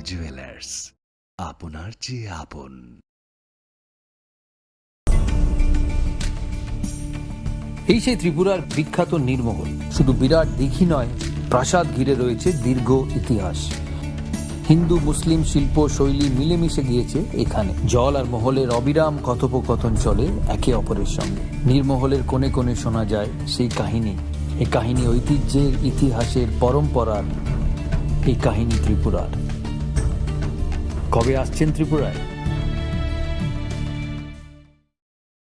Jewellers, আপনার চেয়ে আপন। এই সেই ত্রিপুরার বিখ্যাত নীরমহল। শুধু বিরাট দিঘি নয়, প্রাসাদ ঘিরে রয়েছে দীর্ঘ ইতিহাস। হিন্দু মুসলিম শিল্প শৈলী মিলেমিশে গিয়েছে এখানে। জল আর মহলের অবিরাম কথোপকথন চলে একে অপরের সঙ্গে। নীরমহলের কোণে কোণে শোনা যায় সেই কাহিনী। এই কাহিনী ঐতিহ্যের, ইতিহাসের, পরম্পরার। এই কাহিনী ত্রিপুরার। কবে আসছেন ত্রিপুরায়?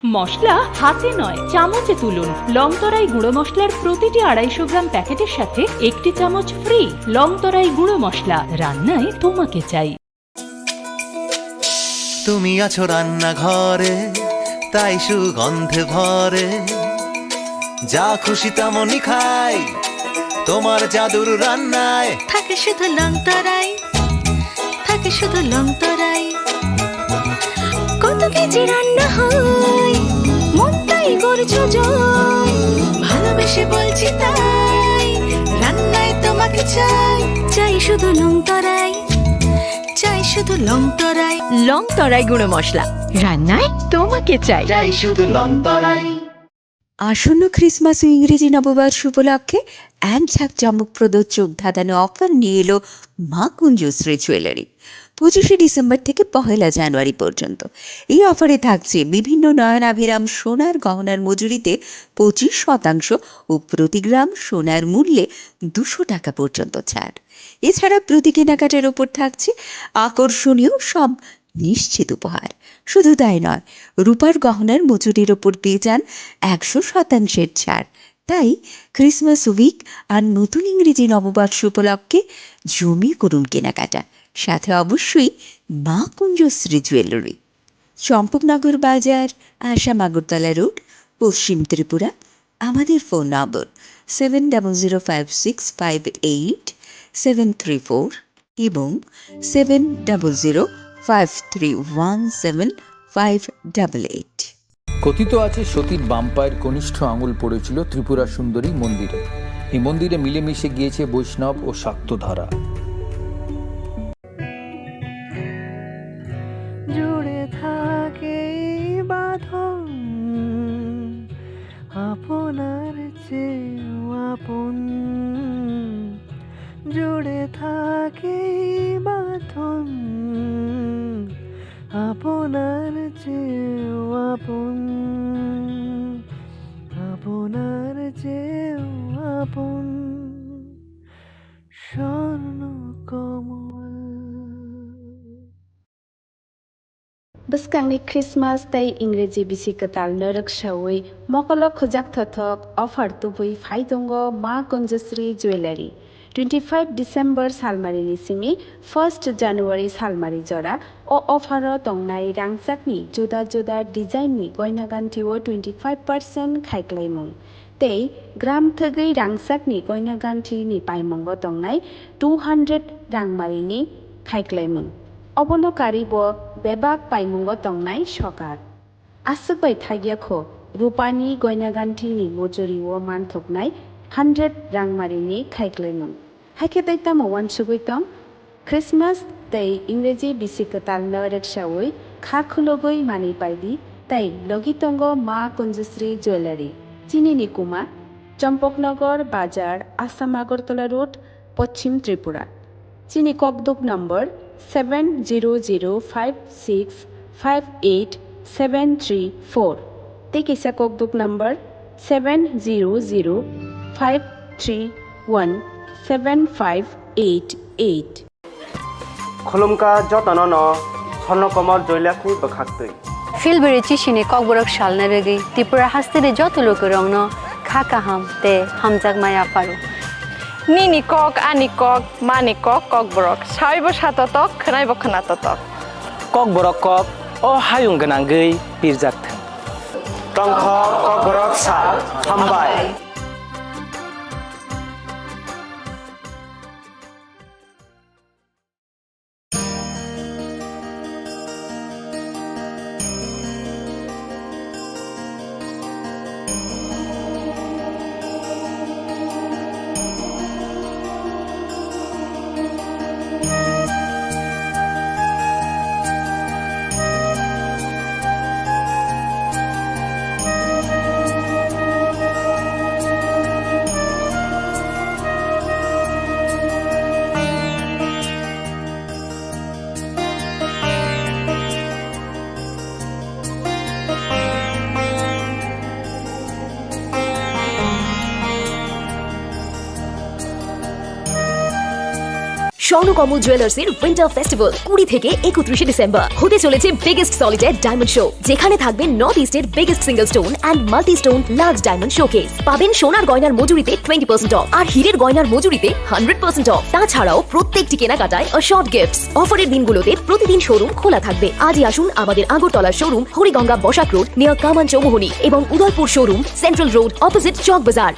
মশলা হাতে নয়, চামচে তুলুন। লংতরাই গুঁড়ো মশলার প্রতিটি 250 গ্রাম প্যাকেটের সাথে 1টি চামচ ফ্রি। লংতরাই গুঁড়ো মশলা, রান্নায় তোমাকে চাই। তুমি আছো রান্নাঘরে, তাই সুগন্ধে ভরে। যা খুশি তেমনই খাই, তোমার জাদুর রান্নায় থাকে শুধু লংতরাই, থাকে শুধু লংতরাই। কত কেজি রান্না হয়, মনটাই করছো জয়। ভালোবেসে বলছি তাই, রান্নায় তোমাকে চাই। চাই শুধু লংতরাই, চাই শুধু লংতরাই। লংতরাই গুঁড়ো মশলা, রান্নায় তোমাকে চাই। চাই শুধু লংতরাই। আসন্ন ক্রিসমাস ও ইংরেজি নববর্ষ উপলক্ষে এক ঝাঁকজমকপ্রদ চোখ ধাঁধানো অফার নিয়ে এলো মা কুঞ্জশ্রী জুয়েলারি। 25শে ডিসেম্বর থেকে 1 জানুয়ারি পর্যন্ত এই অফারে থাকছে বিভিন্ন নয়নাভিরাম সোনার গহনার মজুরিতে 25% ও প্রতি গ্রাম সোনার মূল্যে 200 টাকা পর্যন্ত ছাড়। এছাড়া প্রতি কেনাকাটার ওপর থাকছে আকর্ষণীয় সব নিশ্চিত উপহার। শুধু তাই নয়, রূপার গহনার মজুরির ওপর পেয়ে যান 100% ছাড়। তাই ক্রিসমাস উইক আর নতুন ইংরেজি নববর্ষ উপলক্ষে জমিয়ে করুন কেনাকাটা। সাথে অবশ্যই মা কুঞ্জশ্রী জুয়েলারি, চম্পকনগর বাজার, আসাম আগরতলা রোড, পশ্চিম ত্রিপুরা। আমাদের ফোন নম্বর 7006588734 এবং 7005317588। কথিত আছে সতীর বাম পায়ের কনিষ্ঠ আঙুল পড়েছিল ত্রিপুরা সুন্দরী মন্দিরে। এই মন্দিরে মিলেমিশে গিয়েছে বৈষ্ণব ও শাক্ত ধারা। জুড়ে থাকে বাঁধন, আপনার চেয়েও আপন। জুড়ে থাকে বাঁধন, আপনার চেয়েও আপন, আপনার চেয়েও আপন। স্বর্ণ কমল। Bwskangni Christmas tei Ingreji bisi ketal norok shawi mokolo khojak thothok offer tubui phaidongo Ma Kunjশ্রী Jewelry 25 December salmari ni simi 1st January salmari jora o offer o tongnai rangchakni juda juda design ni goina ganthi o 25% khaiklaimung tei gram thogui rangchakni goina ganthi ni paimongo tongnai 200 rangmari ni khaiklaimung অবলকারী ব বেবাক পাইমুঙ্গ তংনাই সকার আসুকবাই থাইয়াখো রূপানি গয়নাগান্ঠিনি মজুরি ও মানথকনাই 100 রাংমারিনি খাইক্লাইমুং হাইকে তাইতাম one সুগুইতং Christmas তাই ইংরেজি বিসিকতাল নরেকসাওই খা খুলগই মানি পাইদি তাই লগিতঙ্গ মা কুঞ্জশ্রী jewellery চিনিনি কুমা চম্পকনগর বাজার আসাম আগরতলা রোড পশ্চিম ত্রিপুরা চিনি ককদুক নম্বর 7006587734 Tekisa kokduk number 7005317588 খুলুমকা যতনন স্বর্ণকমল জৈলাখনি বখাক্তই ফিলবেরি চিশিনে ককবরক শালনা বেগি ত্রিপুরা হাস্তেরে যত লোক রংন খাকা হাম তে হামজাক মায়া পারো নিনি কক আনি কক মানি কক ককবরক সাইব সাততক খনাইব খনাততক ককবরক কক ও হায়ুং গনাঙ্গৈ পিরজাকথেন টংখ ককবরক সা হামবাই স্বর্ণকমল জুয়েলার্সের উইন্টার ফেস্টিভ্যাল 20 থেকে 31 ডিসেম্বর হতে চলেছে বিগেস্ট সলিটার ডায়মন্ড শো, যেখানে থাকবে নর্থ ইস্টের biggest single stone and multi stone large diamond showcase. পাবেন সোনার গয়নার মজুরিতে 20% অফ আর হীরের গয়নার মজুরিতে 100% অফ। তাছাড়াও প্রত্যেকটি কেনাকাটায় শর্ট গিফটস। অফারের দিনগুলোতে প্রতিদিন শোরুম খোলা থাকবে। আজই আসুন আমাদের Agartala showroom Harigonga Basak road near Kaman Chowmuhani এবং Udaipur showroom central road opposite Chak Bazar.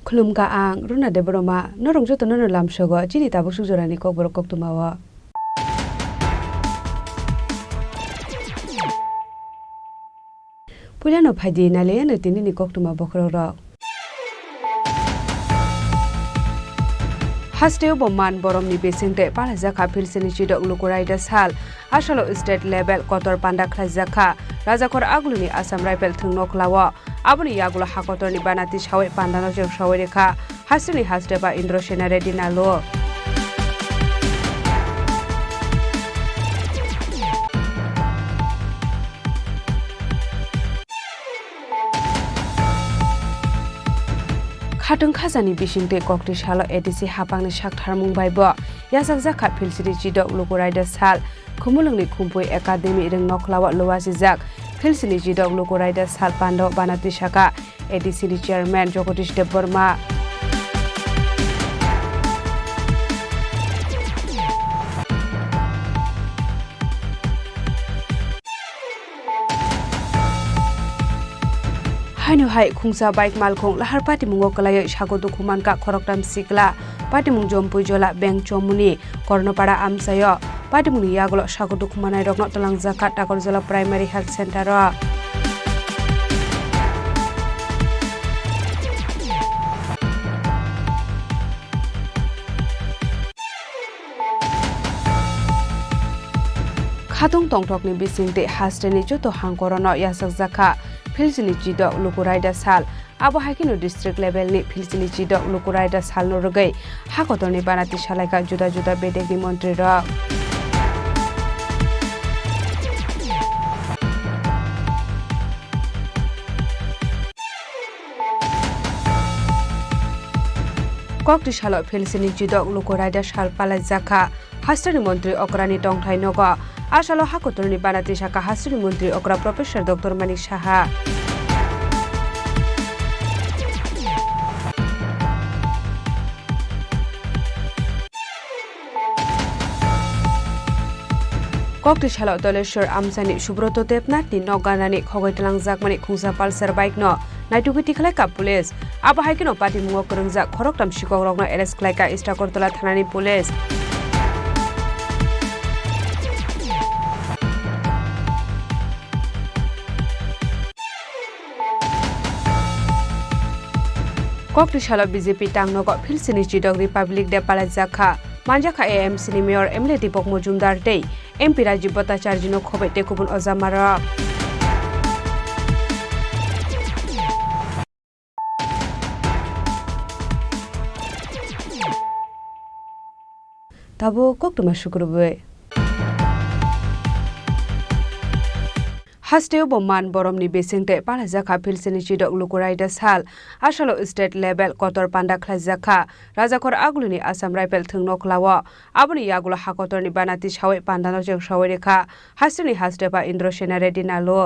खुलुमगा आं रुना देबरमा नरंग जतो ननो लामसगो चिनि ताबु सुजरानि ककबर कक्तुमावा पुलानो फाइदि नाले न तिनि कक्तुमा बखरर हास्टेव बमान बरमनि बेसेंते पालाजाखा फिलसेनि चिदक लुकुराइदा साल आसालो स्टेट लेभेल कतर पान्डा खलाजाखा राजाखर आगुलुनि आसाम राइफल थंनोखलावा आबुनि यागुला हाकतरनि बानाति सावे पान्डानो जों सावे रेखा हास्टेनि हास्टेबा इन्द्रसेना रेड्डी नालो खाटुं खाजानि बिसिंते कक्ति सालो एडिसि हापांनि साकथार मुंबाइबो यासाक जाखा फिलसिरि जिदक लुकुराइदा साल खुमुलुंनि खुम्पुइ एकाडेमि रों नखलावा लुवासि जाक फिलसिनि जिदक लुकुराइदा साल पान्डव बानाति साका एडिसिनि चेयारमैन जगदीश देव बर्मा हाइनो हाइ खुंसा बाइक मालखों लाहार पार्टी मुंगो कलाय सागो दुखुमान का खरकटाम सिकला पार्टी मुंग जम्पुइ जला बेंक चमुनि कर्णपाड़ा आमसाय पार्टी मुंग यागलो सागो दुखुमानाय रगन तलांगजाखा टाकरजला प्राइमारी हेल्थ सेंटर खातुं तंगथकनि बिसिंते हास्टेनि जतो हांकरनो यासक जाखा फिलसिनि जिदक लुकुराइदा साल आबो हाकिनो डिस्ट्रिक्ट लेभेलनि फिलसिनि जिदक लुकुराइदा साल नरगै हाकतरनि बानाति सालायका जुदा जुदा बेदेगनि मन्त्रि र कक्ति सालो फिलसिनि जिदक लुकुराइदा साल पालाय जाखा हास्टेनि मन्त्रि अक्रानि टंथाय नग आसालो हाकतरनि बानाति साका हास्टेनि मन्त्रि अक्रा प्रोफेसर डक्टर मानिक साहा कक्ति सालो दलेश्वर आमसानि सुब्रत देबनाथनि नगानानि खगैतलां जाकमानि खुंसा पालसार बाइक न नाइटुगुति खलायका पुलिस आबो हाइकिनो पार्टी मुंगो करंजा खरकटाम सिकक रगनो एरेस्ट खलायका इस्टाकरतला थानानि पुलिस कक्ति सालो बीजेपी टांगनग फिलसिनि जिदक रिपाब्लिक डे पालायजाखा मानजाखा एएमसीनि मेयर एमएलए दीपक मजुमदार दै एमपी राजीव भट्टाचार्यनो खबै तेकुबुन अजामार ताबो कक्तमा शुक्रबे हास्टेव बमान बरमनि बेसेंते पालाजाखा फिलसिनि जिदक लुकुराइदा साल आसालो स्टेट लेभेल कतर पान्डा खलाजाखा राजाखर आगुलुनि आसाम राइफल थंनोखलावा आबुनि यागुला हाकतरनि बानाति सावे पान्डानो जों सावे रेखा हास्टेनि हास्टेबा इन्द्रसेना रेड्डी नालो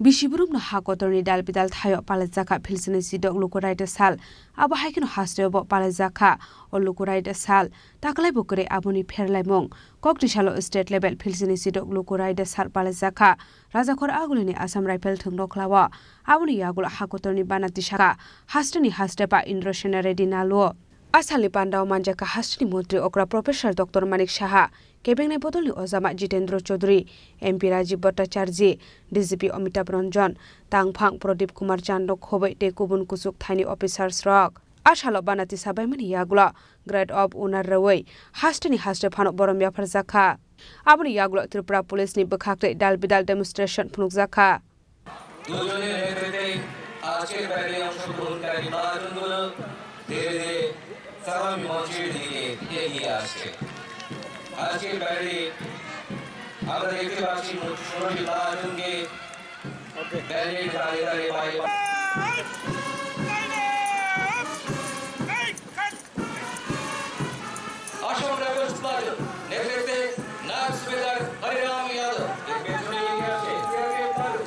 बिसिबुरुमनो हाकतरनि दालपिदाल थायो पालाजाखा फिलसिनि जिदक लुकुराइदा साल आबो हाइकिनो हास्टेव पालाजाखा ओ लुकुराइदा साल ताकलाय बकरे आबुनि फेरलायमं कक्ति सालो स्टेट लेभेल फिलसिनि जिदक लुकुराइदा साल पालाजाखा राजाखर आगुलुनि आसाम राइफल थंनोखलावा आबुनि यागुला हाकतरनि बानाति साका हास्टेनि हास्टेबा इन्द्रसेना रेड्डी नालो Asali Pandao Manjaka Hastini Mantri Okra Professor Dr. Manik Shaha, Kebengne Bodoli Ozama Jitendra Chaudhary, MP Rajiv Bhattacharjee, DGP Amitabh Ranjan, Tangphang Pradip Kumar Chandok Khobai te Kubun Kusuk Thaini Officers Rock. Ashalo Banati Sabaimani Yagula, Grade of Unar Raway, Hastini Haste Panok Boromia Farzaka. Abuni Yagula Tripura Police ni Bakakte Dal Bidal demonstration Punukzaka. সালামি মঞ্চের দিকে এগিয়ে আসছে আজকের ব্যারে আমরা দেখতে পাচ্ছি সোনালী বাহাদুরকে barricade দাঁড়িয়ে দাঁড়িয়ে ভাই असम रेबल्स बाजू नेतृत्वे नाग सुबेदार हरिराम यादव एक पेट्रोल एरिया से सीआरपीएफ बाजू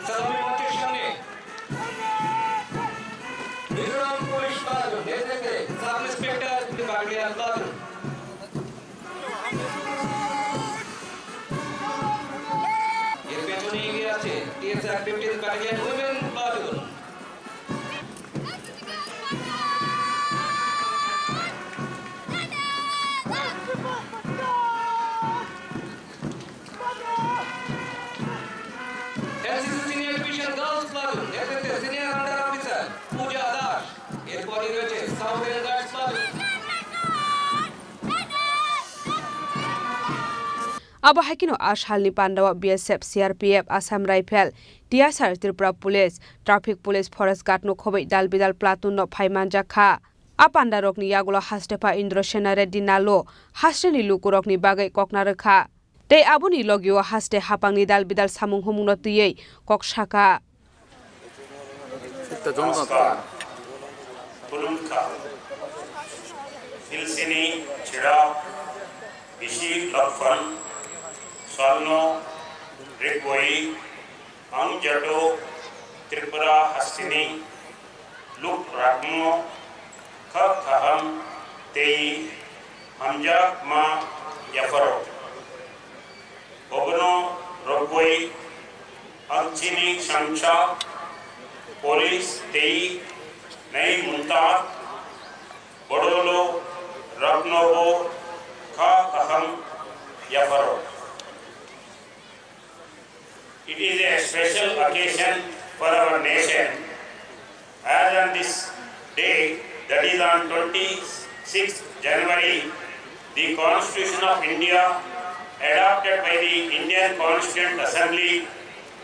सलामी मंचेर सामने मिजोरम पुलिस बाजू नेतृत्वे सब इंस्पेक्टर बागड़िया बाजू TSR 15 Battalion Women Platoon. NCC Senior Division Girls Platoon. Netrite Senior Under Officer Pooja Dash. এরপরই রয়েছে Southern Guards Platoon. Aba Hakino Ashalni Pandawa BSF CRPF Assam Rifle TSR Tripura Police Traffic Police Forest Guard no Khobai Dal Bidal Platoon no Phaimanja Kha Apanda Rokni Yagula Hastepa Indro Sena Reddy Nalo Hasteni Lukurokni Bagai Kokna Rekha Te Abuni Logio Haste Hapangni Dal Bidal Samung Humung no Tiye Kok Shaka Pulumka Hilsini Chira Ishi Lakfan Salno, Rikoi, Angjato, Tripura, Hastini, Luk Ragmo, Khaham, Tei, Hamja Ma Yafaro, Ogno, Rokoi, Angchini, Shamsha, Police, Tei, Nei Munta, Bodolo, Ragnovo, Khaham, Yafaro. It is a special occasion for our nation, as on this day, that is on 26th January, the Constitution of India, adopted by the Indian Constituent Assembly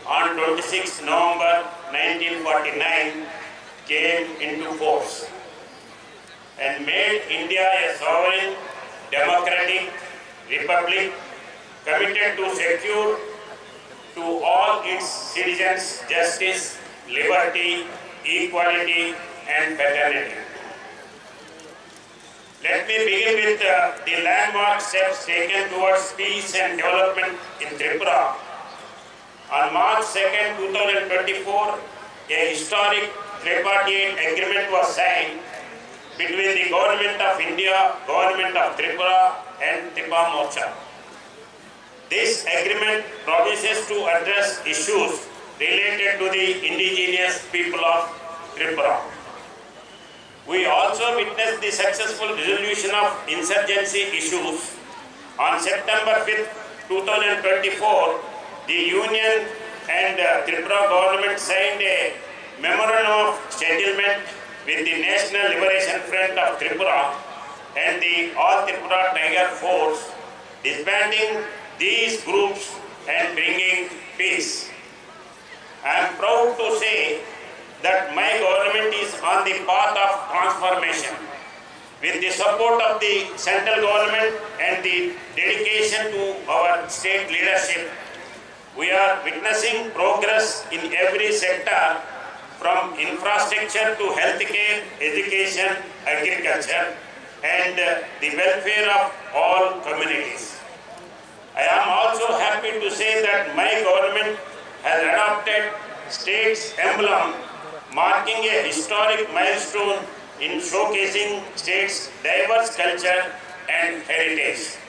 on 26th November 1949, came into force and made India a sovereign, democratic republic committed to secure to all its citizens justice, liberty, equality and fraternity. Let me begin with the landmark steps taken towards peace and development in Tripura. On March 2nd, 2024, a historic tripartite agreement was signed between the Government of India, Government of Tripura and Tripa Mocha. This agreement promises to address issues related to the indigenous people of Tripura. We also witnessed the successful resolution of insurgency issues. On September 5th, 2024, the Union and Tripura government signed a memorandum of settlement with the National Liberation Front of Tripura and the All Tripura Tiger Force, disbanding these groups and bringing peace. I am proud to say that my government is on the path of transformation. With the support of the central government and the dedication to our state leadership, we are witnessing progress in every sector, from infrastructure to healthcare, education, agriculture, and the welfare of all communities. I am also happy to say that my government has adopted state's emblem, marking a historic milestone in showcasing state's diverse culture and heritage.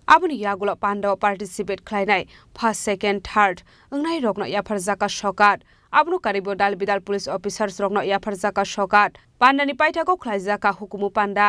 Aboni yagulo panda participate khlainai first second third angnai rokno yafar jaka sokat abno karibo dal bidal police officers rokno yafar jaka sokat pandani paithako khlaijaka hukumu panda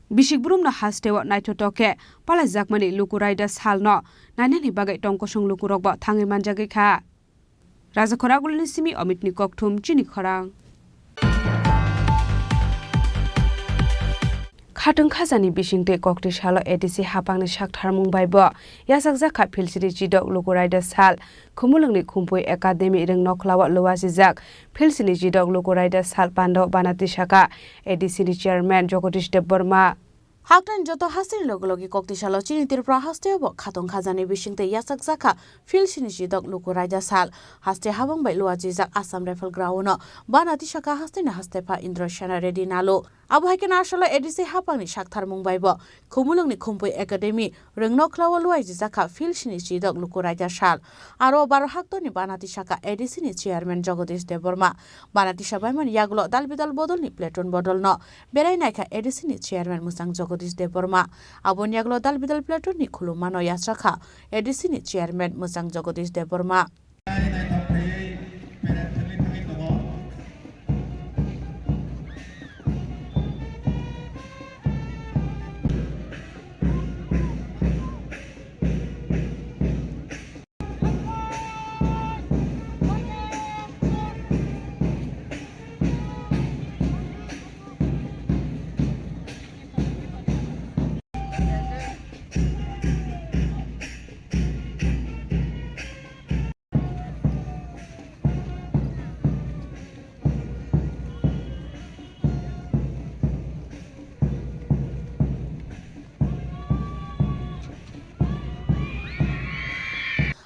Bishik Brumna hastewa naitotoke pala jakmani lukuraida salno nanani bagai tongkosong lukurokba thangi manjagi kha Raja Khoragulini simi Amitni Kokthum chini khorang Khatung khajani bisingte kokti salo ADC hapangni sakthar mungbaibo yasak jakha philsiri chidok lukuraida sal khumulungni khumpui academy reng nokhlawa lowasi jak philsini chidok lukuraida sal pando banati saka ADC ni chairman Jagadish Debbarma Haktan joto hasir logologi koktisalo chini tirpra hastebo khatong khajani bisingte yasak jakha philsini chidok lukuraida sal haste habang bai luaji jak Assam Rifle Ground banati saka hastena hastepa Indrashana Reddy nalo Abhaike nasalo ADC hapangni sakthar mungbaibo khumulungni khumpui academy rengnokhlawa luaji jakha philsini chidok lukuraida sal aro baro haktoni banati saka ADC ni chairman Jagadish Debbarma banati sabaimani yagulo dalbidal bodolni platoon bodolno berai naikha ADC ni chairman Musang Jagadish Debbarma abon yagulo dalbidal platoon ni khulumano yasrakha ADC ni chairman Musang Jagadish Debbarma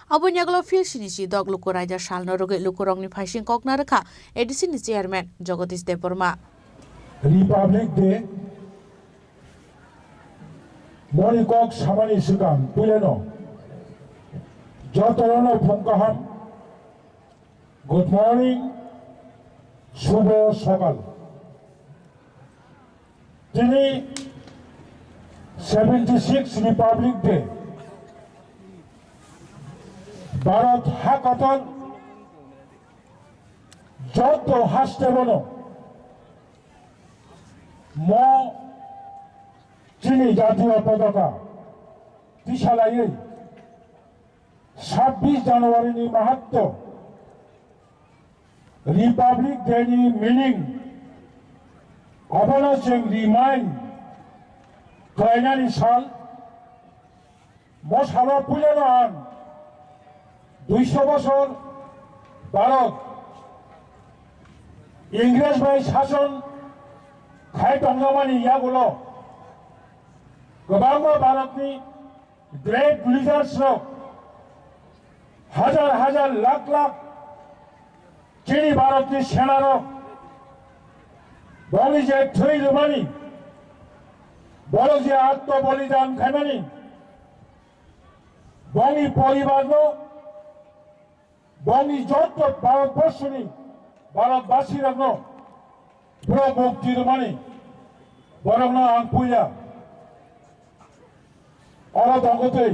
Abon yaglo philsini chidok lukuraida salno roge lukurongni phaising kokna rakha ADC ni chairman Jagadish Debbarma Republic Day Monikok samani sikam tuleno jotorono phongkaham Good morning Shubho Sokal Tini 76 Republic Day Bharat Hackathon joto hastebono mo chini jatiyo pataka tishalai 26 January ni mahatto Republic Day ni meaning abolishing remind kainani sal mo salo pujano 200 বছর Bharat इंग्रेज bye शासन खाय दंगमानि यागुलो गोबां भारतनि great lidars हजार हजार लाख लाख चीनी भारतनि सेना बंगी जे थै लुमानि बड़ जे आत्म बलिदान खायमानि बंगी परिवार बंगी जत भारतवर्षनि भारतवासी पुरा मुक्ति लुमानि बरंनो आं पुया और दंगते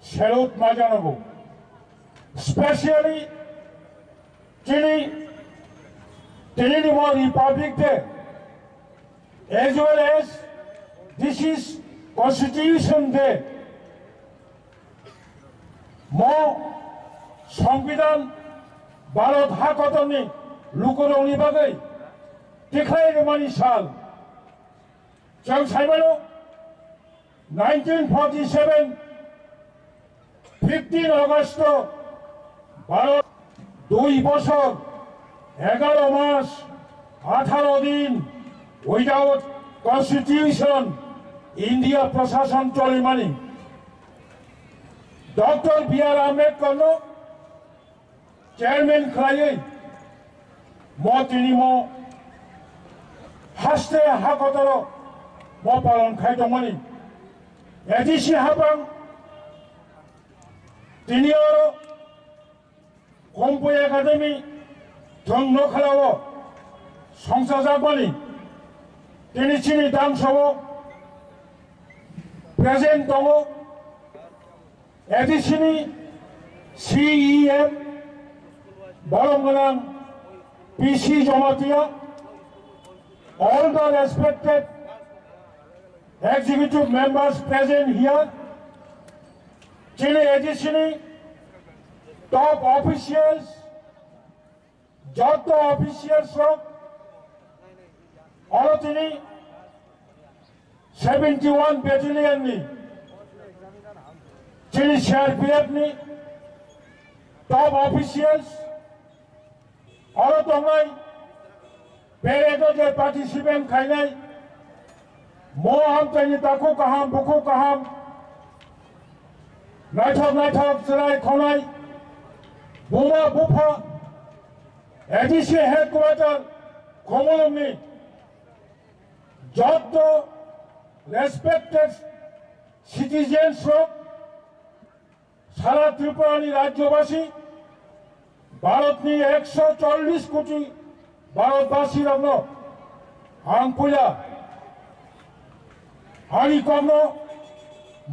सेलुट माजानांगौ स्पेशली चीनी Republic Day, as well as this is Constitution Day. संविधान भारत हाकतनि लुकुरंनि बागै देखायनायनि साल जों सायमानो 1947 15 अगस्त भारत 2 বছর 11 মাস 18 दिन উইদাউট কনস্টিটিউশন ইন্ডিয়া প্রশাসন চলিমানি ডক্টর বি.আর. আম্বেদকর চেয়ারম্যান খাইয়ে তিনি হাসতে হাকতর পালন খাইদমানি এডিসি হাবাং তিনি কম্পু একাডেমি ধন্য খেলাও সংসার যাবানি তিনি চিনি দাম সব প্রেজেন্ট দङ एडिसिनि CEM बरमगोनां PC Jamatia all the respected executive members present here चिनी एडिसिनि top officials जत officials और चिनी 71 battalion नि चिनी CRPF नि टॉप ऑफिशियल्स और दंगाई पेरेडो जे पार्टिसिपेंट खाइनाय मो हम तैनि ताखौ काहाम बुखौ काहाम नायथक जिराय खावनाय बुमा बुफा एडिसि हेडक्वार्टार कमलमनि जत रेसपेक्टेड सिटीजेन्स सारा त्रिपुरानी राज्यवासी भारतनी 140 कोटी भारतवासी आं पुया हानि कमनो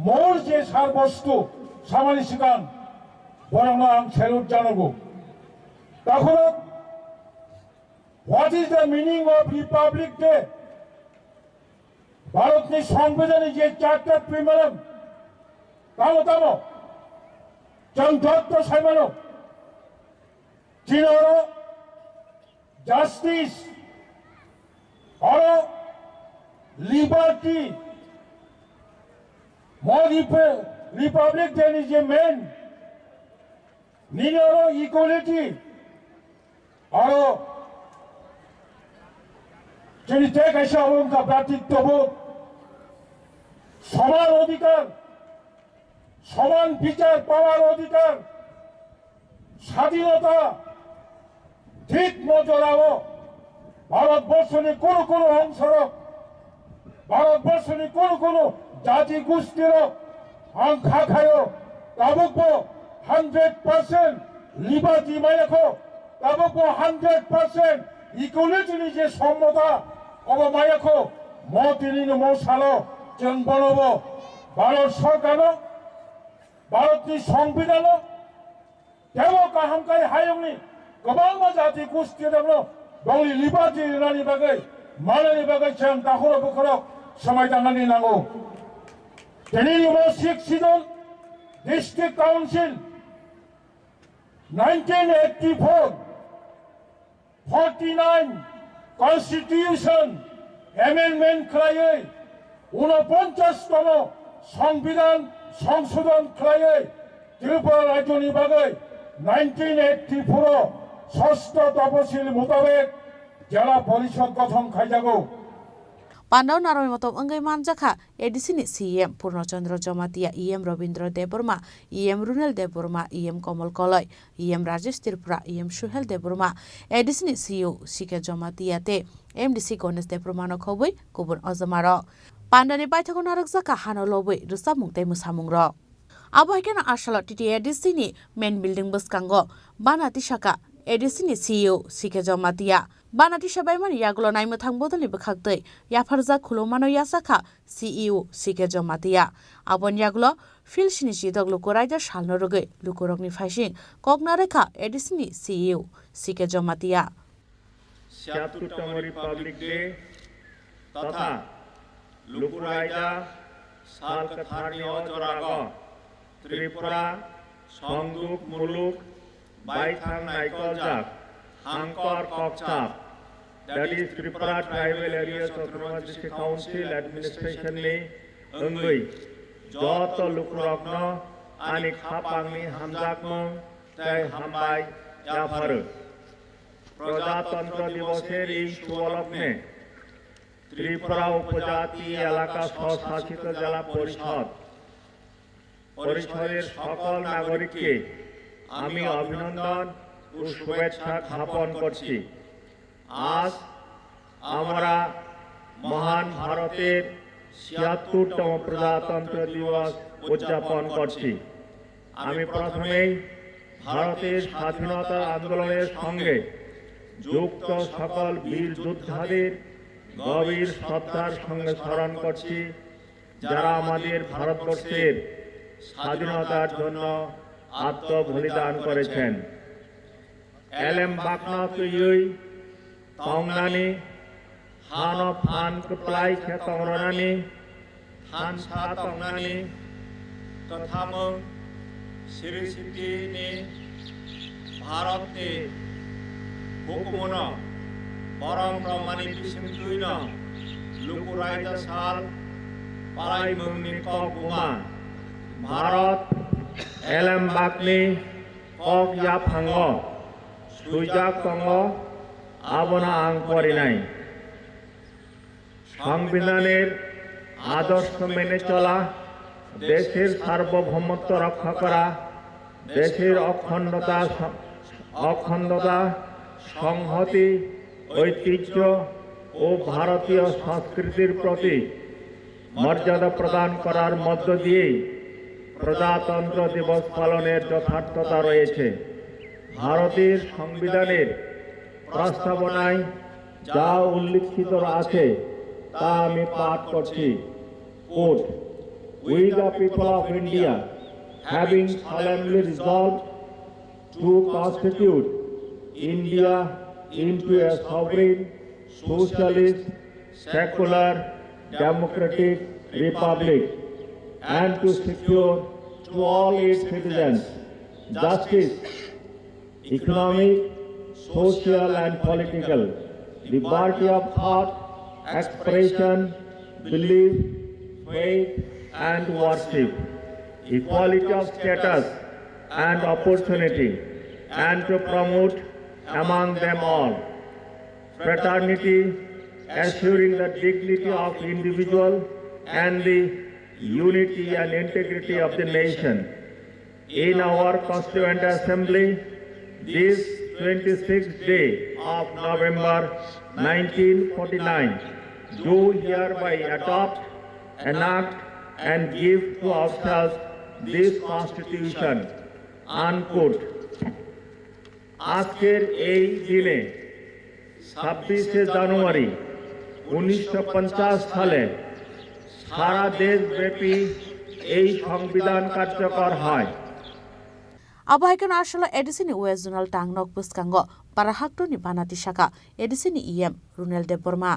मोर जे सार बस्तु सामानि सिगां बरंनो आं सेलुट जानांगौ तखनो what is the meaning of Republic day भारतनी संविधानी जे चारटा प्रिमियम तामो जों जत सायमानो जिनो जस्टिस और लिबर्टी रिपब्लिक डे नि जे मेन निनो इक्वालिटी और जिनि कैसा उनका भ्रातृत्वबोध समान अधिकार समान বিচার পাওয়ার অধিকার স্বাধীনতা ঠিক মজরাও ভারতবর্ষের কোন অংশর ভারতবর্ষের কোন জাতি গোষ্ঠীর আংখা খায় তাবুক 100% লিবার্টি মায়াখো তাবুক 100% ইকুয়ালিটিनि যে সমতা অবমায়াখো মতিनि মসালো जों बनब भारत सरकार भारतनि संविधान केवल गाहामखाय हायुंनि गोबां जाति गोष्ठी दङ गावनि लिबार्टि होनायनि बागै मालायनि बागै जों दाखर बुखर समायदांनानै नांगौ दिनैनि 6 सिजन डिस्ट्रिक्ट काउन्सिल 1984 49 कन्स्टिट्यूशन एमेन्डमेंट खालायै 49तम संविधान संशोधन खालायै त्रिपुरा राज्यनि बागै 1984 ষষ্ঠ তফসিল মোতাবেক জেলা পরিষদ গঠন খাইজাগো Pandau naroi motom enggai manjaka edisini CM Purnochandra Jomatia EM Robindra Deburma EM Runel Deburma EM Komal Koloi EM Rajesh Tirpura EM Shuhel Deburma edisini CEO Sike Jomatia te MDC Gones Deburma no khoboi kubun ozamaro Pandani baithako narak jaka hano loboi rusabmung te musamungra Abo hekena ashala titi edisini main building buskango banati shaka edisini CEO Sike Jomatia Banati Shabaiman Yagulo Naima Tangbodali Bakakte, Yaparza Kulomano Yasaka, CEO Sike Jomatia. Abon Yagulo, Phil Shinichi Dog Lukoraida Shalnoroge, Lukorogni Fashin, Kognareka, Edisini CEO Sike Jomatia. ৭৬তম republic day তথা লুকুরাইদা সাল কথারনিয় জরাগ ত্রিপুরা সংদুক মুলুক বাইথাং নাইকল জাক হাংকর ককচাপ that is Tripura Tribal Areas Autonomous District Council Administration ni engui joto lukurokno ani khapangni hamjakmung tai hambai yafaru প্রজাতন্ত্র দিবসের এই শুভলগ্নে ত্রিপুরা উপজাতি এলাকা স্বশাসিত জেলা পরিষদের সকল নাগরিককে আমি অভিনন্দন ও শুভেচ্ছা জ্ঞাপন করছি আজ আমরা মহান ভারতের ৭৬তম প্রজাতন্ত্র দিবস উদযাপন করছি আমি প্রথমেই ভারতের স্বাধীনতা আন্দোলনের সঙ্গে যুক্ত সকল বীর যোদ্ধাদের গভীর শ্রদ্ধার সঙ্গে স্মরণ করছি যারা আমাদের ভারতবর্ষের স্বাধীনতার জন্য আত্মবলিদান করেছেন এলএম বাকনা তুই তংনানি হান ফান কপ্লাই খেতংরনানি হান সা তংনানি তথামং সিরিসিটিনি ভারতে হুকুমন বরং ব্রহ্মানি বিসিমতুইন লুকুরাইদা সাল পালাইমংনি কগুমা ভারত এলএম বাকনি কক ইয়াফাঙ্গ সুইজাক তঙ্গ আবনা আং করি নাই সংবিধানের আদর্শ মেনে চলা দেশের সার্বভৌমত্ব রক্ষা করা দেশের অখণ্ডতা সংহতি ঐতিহ্য ও ভারতীয় সংস্কৃতির প্রতি মর্যাদা প্রদান করার মধ্য দিয়েই প্রজাতন্ত্র দিবস পালনের যথার্থতা রয়েছে ভারতের সংবিধানের প্রস্তাবনায় যা উল্লিখিত আছে তা আমি পাঠ করছি quote we the people of India having solemnly resolved to constitute India into a sovereign, socialist, secular, democratic republic and to secure to all its citizens justice, economic, social and political, liberty of thought, expression, belief, faith and worship, equality of status and opportunity, and to promote among them all fraternity, assuring the dignity of individual and the unity and integrity of the nation. In our Constituent Assembly, this 26th day of November 1949, do hereby adopt, enact and give to ourselves this Constitution. Unquote. আজকের এই দিনে 26শে জানুয়ারি 1950 সালে সারা দেশব্যাপী এই সংবিধান কার্যকর হয় Abahaikan ashala edisini West Zonal Tangnok Buskango Parahakto ni Banati Shaka edisini EM Runel Deburma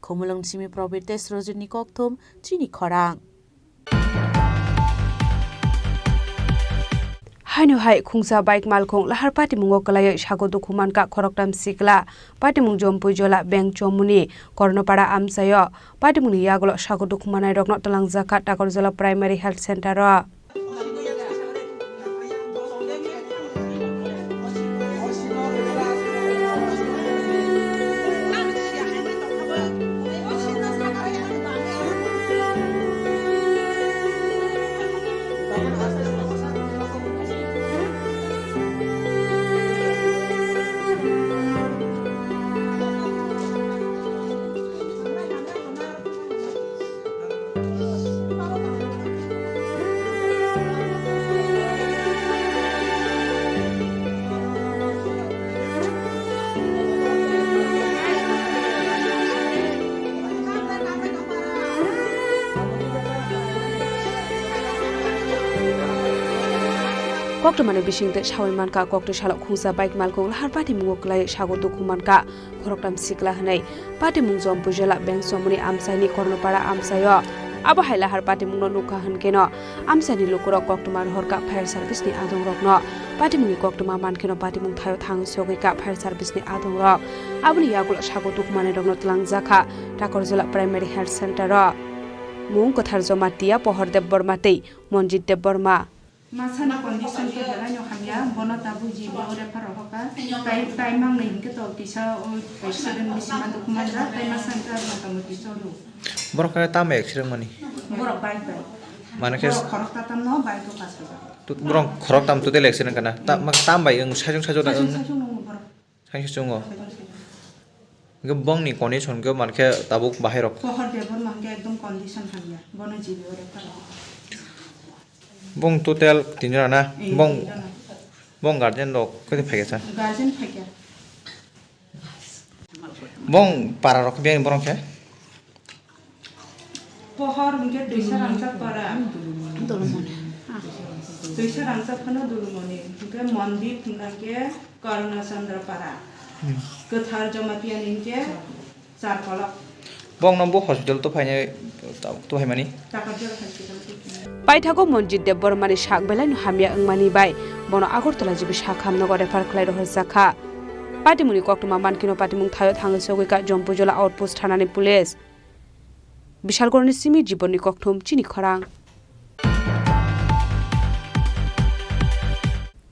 Khumulung Simi Probites Rojini Koktum Chini Khorang Hainu hai khungsa bike malkhong lahar pati mungo kalay shago dokuman ka khoroktam sikla pati mung jompui jola bank chomuni kornopara amsayo pati muni yagolo shago dokumanai rokno talang zakat takorjola primary health center কক্টমানে বিশিংতে সাওয়াই মানকা কক্ট সালক খুংসা bike মালকং লাহার পাটি মুগলাই সাগর দুখু মানকা খরকটাম সিকলা হনাই পাটি মুং জম্পু জেলা বেং সমনি আমসাইনি Karnapara আমসায় abo hai lahar pati mungno nukha hankeno amsani lukurok koktuma horka fire service ni adong rokno pati mungi koktuma mankeno pati mung thayo thang sogika fire service ni adong rok abuni yagul sago tukmane rokno tlangjaka takorjela primary health center ro mung kothar jomatia pohordev borma tei monjit dev borma masana condition ke dalai no hamya bono tabu jibo re pharo hoka tai mang nei ke to tisa o president bisima dokumen ra tai masanta motamuti solu borok ka tam accident mani borok bai mane ke khorok tatam no bai to kaso tu borok khorok tam tu tel accident kana tam bai eng sajung da eng sajung o ge bong ni condition ge manke tabuk bahai rok pohor devor manke ekdom condition hamya bono jibo re pharo bong total tinjana na bong guardian rok ko te phage cha guardian phage bong para rok bien borong ke pohor mungkin duisa rangsa para dulumone duisa rangsa khana dulumone ke mandir thingake karuna chandra para kothar jamatian inke char kolak bong nombo hospital to phaine to hai mani takajor hospital paithago monjit dev bormani shak belai no hamya engmani bai bono agortala jibi shakham nagore refer khlai ro jakha patimuni koktuma mankino patimung thayo thangel sogika jompujola outpost thanani police বিশালগড়নি Simi জীবনী কক্টম চিনি খরাং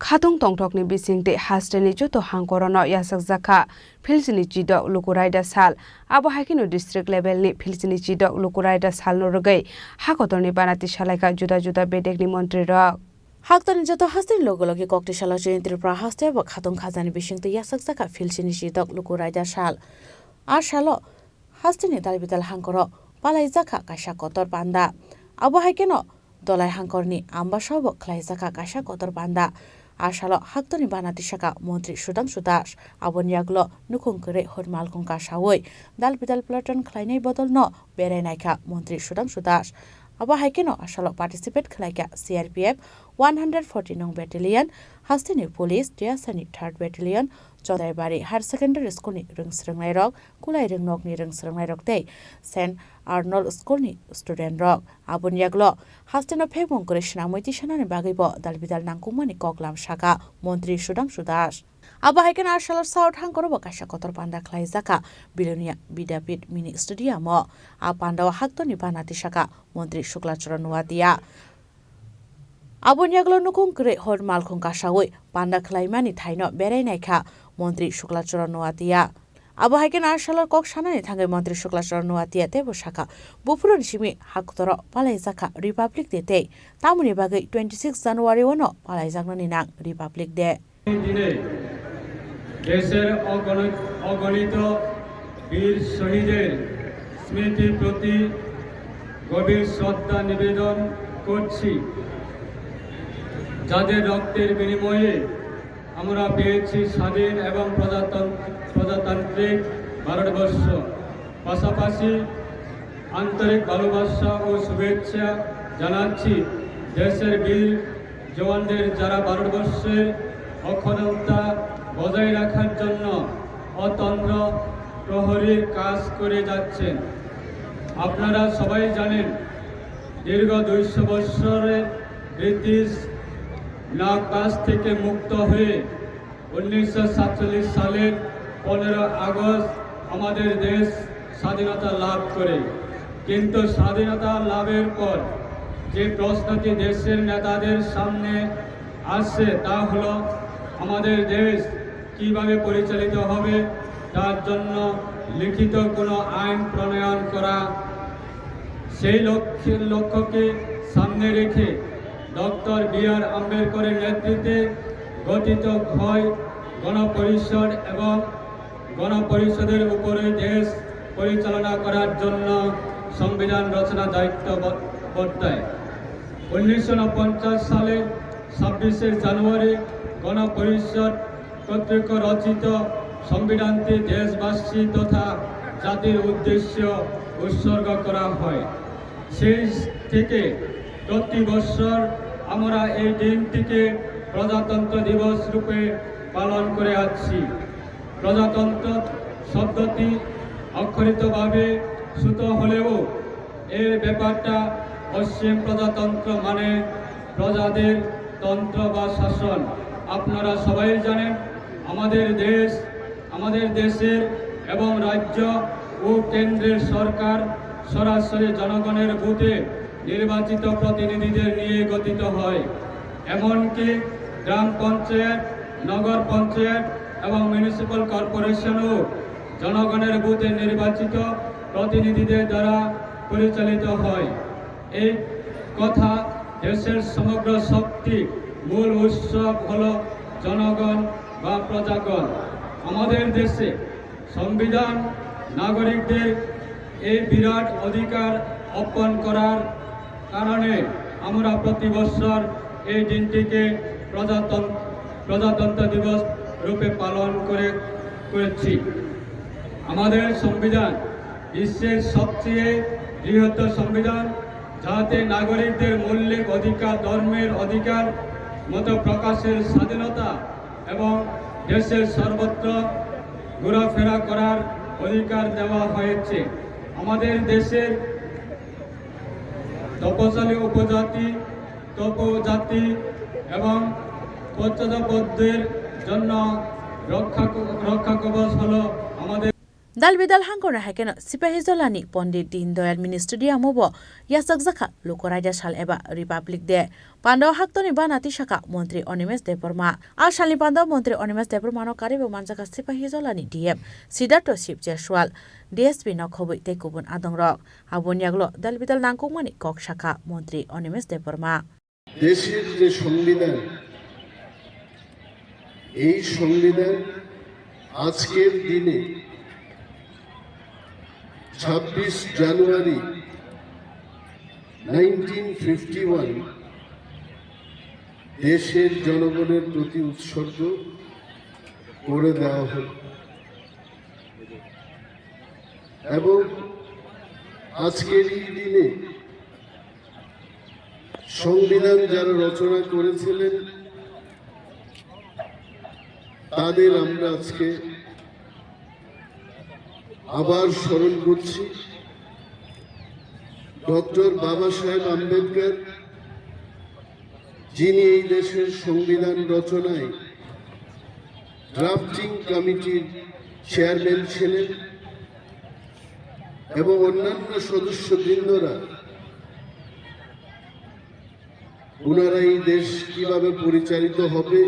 খাতং টংটকনি বিসিংতে হাস্টেনি যত হাংকরন Yasak জাখা ফিলসিনি চিদক লুকুরাইদা সাল আবো হাকিনো district লেভেলনি ফিলসিনি চিদক লুকুরাইদা সাল নরগৈ হাকতরনি বানাতি সালাইকা जुदा जुदा बेडेगनि मन्त्रि रक हाक्तनि जत हास्तेनि लगलगे कक्टिशाला चिनितिर प्रा हास्ते ब खातং खाजानि बिसिंते यासाक जाखा फिलसिनि चिदक लुकुराइदा साल आ साल हास्तेनि दालबिदाल हांकर palai jaka kaisa kotor panda abo haikeno dolai hangkorni amba sobo khlai jaka kaisa kotor panda asalo haktoni banati saka mantri Sudhanshu Das aboni aglo nukhung kore hormal kongka sawoi dalbidal platoon khlainai bodol no berainaika mantri Sudhanshu Das abo haikeno asalo participate khlaika CRPF 140 nong battalion hasteni police Diasani 3rd battalion Chodaibari Higher Secondary School ni rungsrangnai rok kulai ringnok ni rungsrangnai rok tei St Arnold School ni student rok aboni aglo hasteno phebong kore shnamoi sanani bagaibo dalbidal nangkungmani koklam saka mantri Sudhanshu Das abo haikena asalar south hangkorobo kaisa kotor panda khlai jaka bilonia bidapit mini stadium o a pandawa haktoni banati saka mantri Shuklacharan Nuatia aboni aglo nukhung kre hormal khongka sawoi panda khlaimani thaino berainaikha মন্ত্রী শুক্লাচরণ নোয়াতিয়া আবো হাইকেন আসালার cock সানানি থাঙ্গে মন্ত্রী শুক্লাচরণ নোয়াতিয়া তেব শাখা বুফুরন সিমি হাকতর পালাই জাখা Republic day তে তামুনি বাগৈ 26 জানুয়ারি ওনো পালাই জাগনানি নাং Republic day দিনে দেশের অগণিত বীর শহীদের স্মৃতির প্রতি গভীর শ্রদ্ধা নিবেদন করছি যাদের রক্তের বিনিময়ে আমরা পেয়েছি স্বাধীন এবং প্রজাতান্ত্রিক ভারতবর্ষ পাশাপাশি আন্তরিক ভালোবাসা ও শুভেচ্ছা জানাচ্ছি দেশের বীর জওয়ানদের যারা ভারতবর্ষের অখণ্ডতা বজায় রাখার জন্য অতন্দ্র প্রহরীর কাজ করে যাচ্ছেন আপনারা সবাই জানেন দীর্ঘ 200 বছরের ব্রিটিশ নাগপাশ থেকে মুক্ত হয়ে 1947 সালের 15 আগস্ট আমাদের দেশ স্বাধীনতা লাভ করে কিন্তু স্বাধীনতা লাভের পর যে প্রশ্নটি দেশের নেতাদের সামনে আসছে তা হলো আমাদের দেশ কিভাবে পরিচালিত হবে তার জন্য লিখিত কোনো আইন প্রণয়ন করা সেই লক্ষ্যকে সামনে রেখে ডক্টর বি.আর. আম্বেদকরের নেতৃত্বে গঠিত হয় গণপরিষদ এবং গণপরিষদের উপরে দেশ পরিচালনা করার জন্য সংবিধান রচনা দায়িত্ব বর্তায় 1949 সালে 26 জানুয়ারি গণপরিষদ কর্তৃক রচিত সংবিধানটি দেশবাসী তথা জাতির উদ্দেশ্য উৎসর্গ করা হয় সেই থেকে প্রতি বছর আমরা এই দিনটিকে প্রজাতন্ত্র দিবস রূপে পালন করে আসছি। প্রজাতন্ত্র শব্দটি অক্ষরিতভাবে সুত হলেও এর ব্যাপারটা অসীম। প্রজাতন্ত্র মানে প্রজাদের তন্ত্র বা শাসন। আপনারা সবাই জানেন আমাদের দেশের এবং রাজ্য ও কেন্দ্রের সরকার সরাসরি জনগণের বুথে নির্বাচিত প্রতিনিধিদের নিয়ে গঠিত হয়। এমনকি গ্রাম পঞ্চায়েত, নগর পঞ্চায়েত এবং মিউনিসিপ্যাল কর্পোরেশনও জনগণের বুথে নির্বাচিত প্রতিনিধিদের দ্বারা পরিচালিত হয়। এই কথা দেশের সমগ্র শক্তি মূল উৎসব হল জনগণ বা প্রজাগণ। আমাদের দেশে সংবিধান নাগরিকদের এই বিরাট অধিকার অর্পণ করার কারণে আমরা প্রতি বছর এই দিনটিকে প্রজাতন্ত্র দিবস রূপে পালন করেছি। আমাদের সংবিধান বিশ্বের সবচেয়ে বৃহত্তর সংবিধান, যাতে নাগরিকদের মৌলিক অধিকার, ধর্মের অধিকার, মত প্রকাশের স্বাধীনতা এবং দেশের সর্বত্র ঘোরাফেরা করার অধিকার দেওয়া হয়েছে। আমাদের দেশের তপশালী উপজাতি এবং পশ্চাৎপদদের জন্য রক্ষা কবচ হলো আমাদের Dal bidal hangkona haikena sipahi zolani Pondit Dindayal Mini Stadium bo yasak zakha Lokoraida Sal eba Republic Day Pandaw haktoni banati shaka Montri Onimes Deporma al shali pandaw Montri Onimes Deporma no karibe manjaka sipahi zolani DM Sidato Ship Jeshwal DSP no khoboi te kubun adongrok abon yaglo dal bidal nangkongmani kok shaka Montri Onimes Deporma দেশের যে সংবিধান, এই সংবিধান আজকের দিনে 26 জানুয়ারি 1951 দেশের জনগণের প্রতি উৎসর্গ করে দেওয়া হল এবং আজকের এই দিনে সংবিধান যারা রচনা করেছিলেন তাদের আমরা আজকে আবার স্মরণ করছি। ডক্টর বাবা সাহেব আম্বেদকর, যিনি এই দেশের সংবিধান রচনায় ড্রাফটিং কমিটির চেয়ারম্যান ছিলেন এবং অন্যান্য সদস্যবৃন্দরা, ওনারা এই দেশ কিভাবে পরিচালিত হবে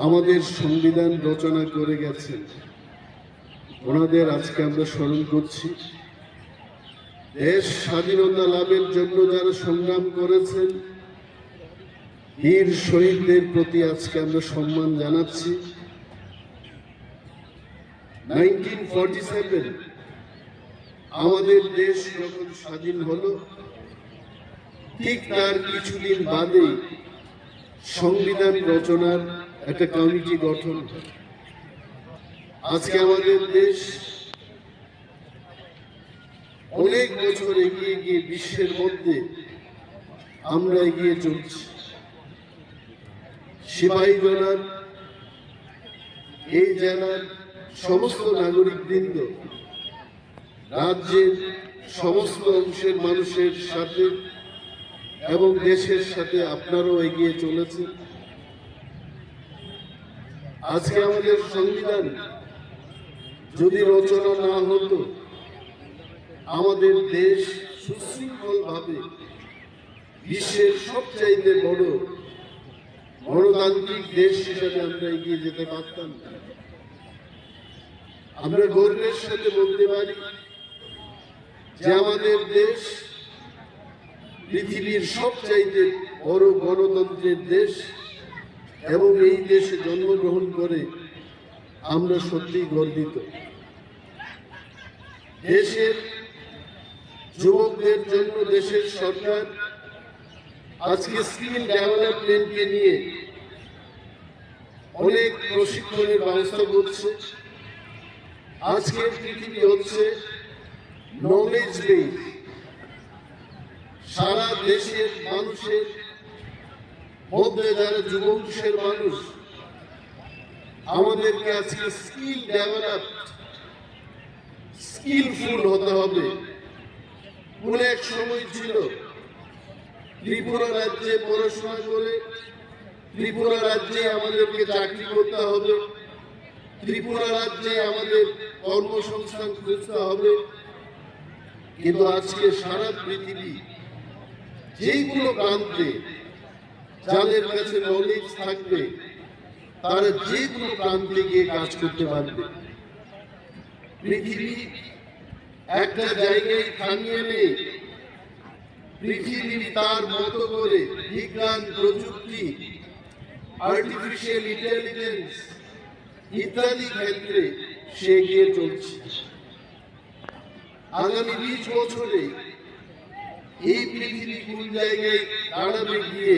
আমাদের সংবিধান রচনা করে গেছেন। ওনাদের আজকে আমরা স্মরণ করছি। দেশ স্বাধীনতা লাভের জন্য যারা সংগ্রাম করেছেন, বীর শহীদদের প্রতি আজকে আমরা সম্মান জানাচ্ছি। 1947 আমাদের দেশ যখন স্বাধীন হলো, ঠিক তার কিছুদিন বাদেই সংবিধান রচনার একটা কমিটি গঠন। আজকে আমাদের দেশ অনেক বছর এগিয়ে গিয়ে বিশ্বের মধ্যে আমরা এগিয়ে চলছি। সিপাহীজলার এই জেলার সমস্ত নাগরিকবৃন্দ রাজ্যের সমস্ত অংশের মানুষের সাথে এবং দেশের সাথে আপনারাও এগিয়ে চলেছেন। আজকে আমাদের সংবিধান যদি রচনা না হতো, আমাদের দেশ সুশৃঙ্খলভাবে বিশ্বের সবচাইতে বড় গণতান্ত্রিক দেশ হিসেবে আমরা এগিয়ে যেতে পারতাম। আমরা গর্বের সাথে বলতে পারি যে আমাদের দেশ পৃথিবীর সবচাইতে বড় গণতন্ত্রের দেশ এবং এই দেশে জন্মগ্রহণ করে আমরা সত্যিই গর্বিত। দেশের যুবকদের জন্য দেশের সরকার আজকে স্কিল ডেভেলপমেন্টকে নিয়ে অনেক প্রশিক্ষণের ব্যবস্থা করছে। আজকের পৃথিবী হচ্ছে নলেজ বেস। সারা দেশের মানুষের মধ্যে যারা যুবংশের মানুষ, আমাদেরকে আজকে স্কিল ডেভেলপড, স্কিলফুল হতে হবে। কোন এক সময় ছিল ত্রিপুরা রাজ্যে পড়াশোনা করে ত্রিপুরা রাজ্যে আমাদেরকে চাকরি করতে হবে, ত্রিপুরা রাজ্যে আমাদের কর্মসংস্থান খুঁজতে হবে। কিন্তু আজকে সারা পৃথিবী যে কোনো প্রান্তে যাদের কাছে নলেজ থাকবে তারা যে কোনো প্রান্তে গিয়ে কাজ করতে পারবে। পৃথিবী একটা জায়গায় থামিয়ে নেই, পৃথিবী তার মতো করে বিজ্ঞান, প্রযুক্তি, আর্টিফিশিয়াল ইন্টেলিজেন্স ইত্যাদি ক্ষেত্রে সে এগিয়ে চলছে। আগামী 20 বছরে এই পৃথিবী কোন জায়গায় দাঁড়াবে গিয়ে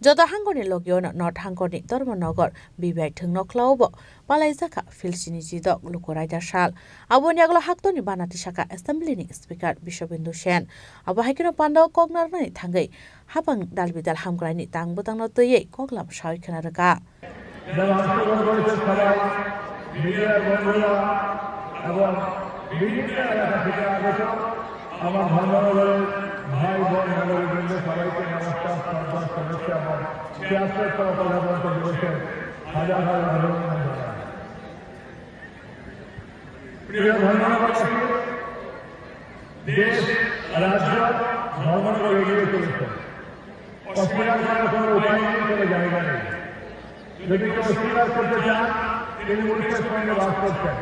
যত হাঙ্গনি লগিয়ন নর্থ হাঙ্গনি ধর্মনগর বিবাই ठंगनख्लावबो पालाइजाखा फिलसिनि जिदक लुकराइदा साल आबोनि आगला हाक्तनि बानाति साखा एसेम्बलिनि स्पिकार बिश्वबिन्दु सेन आबो हाइकेनो पान्दाव कगनारनानि थांगै हाबां दालबिदाल हामग्रानि तांबोतांनो तयै कगलाम सावइखना रका আমার ধর্মনগরের ভাই বোন নাগরিকবৃন্দ সবাইকে নমস্কার, শ্রদ্ধা, শুভেচ্ছা এবং ৭৬তম প্রজাতন্ত্র দিবসের হাজার হাজার অভিনন্দন জানাই। প্রিয় ধর্মনগরবাসী, দেশ, রাজ্য ধর্মনগর এগিয়ে চলেছে। অস্বীকার করার কোনো উপায় নেই, কোনো জায়গা নেই। যদি কেউ অস্বীকার করতে চান, তিনি উড়িষ্যার সঙ্গে বাস করছেন।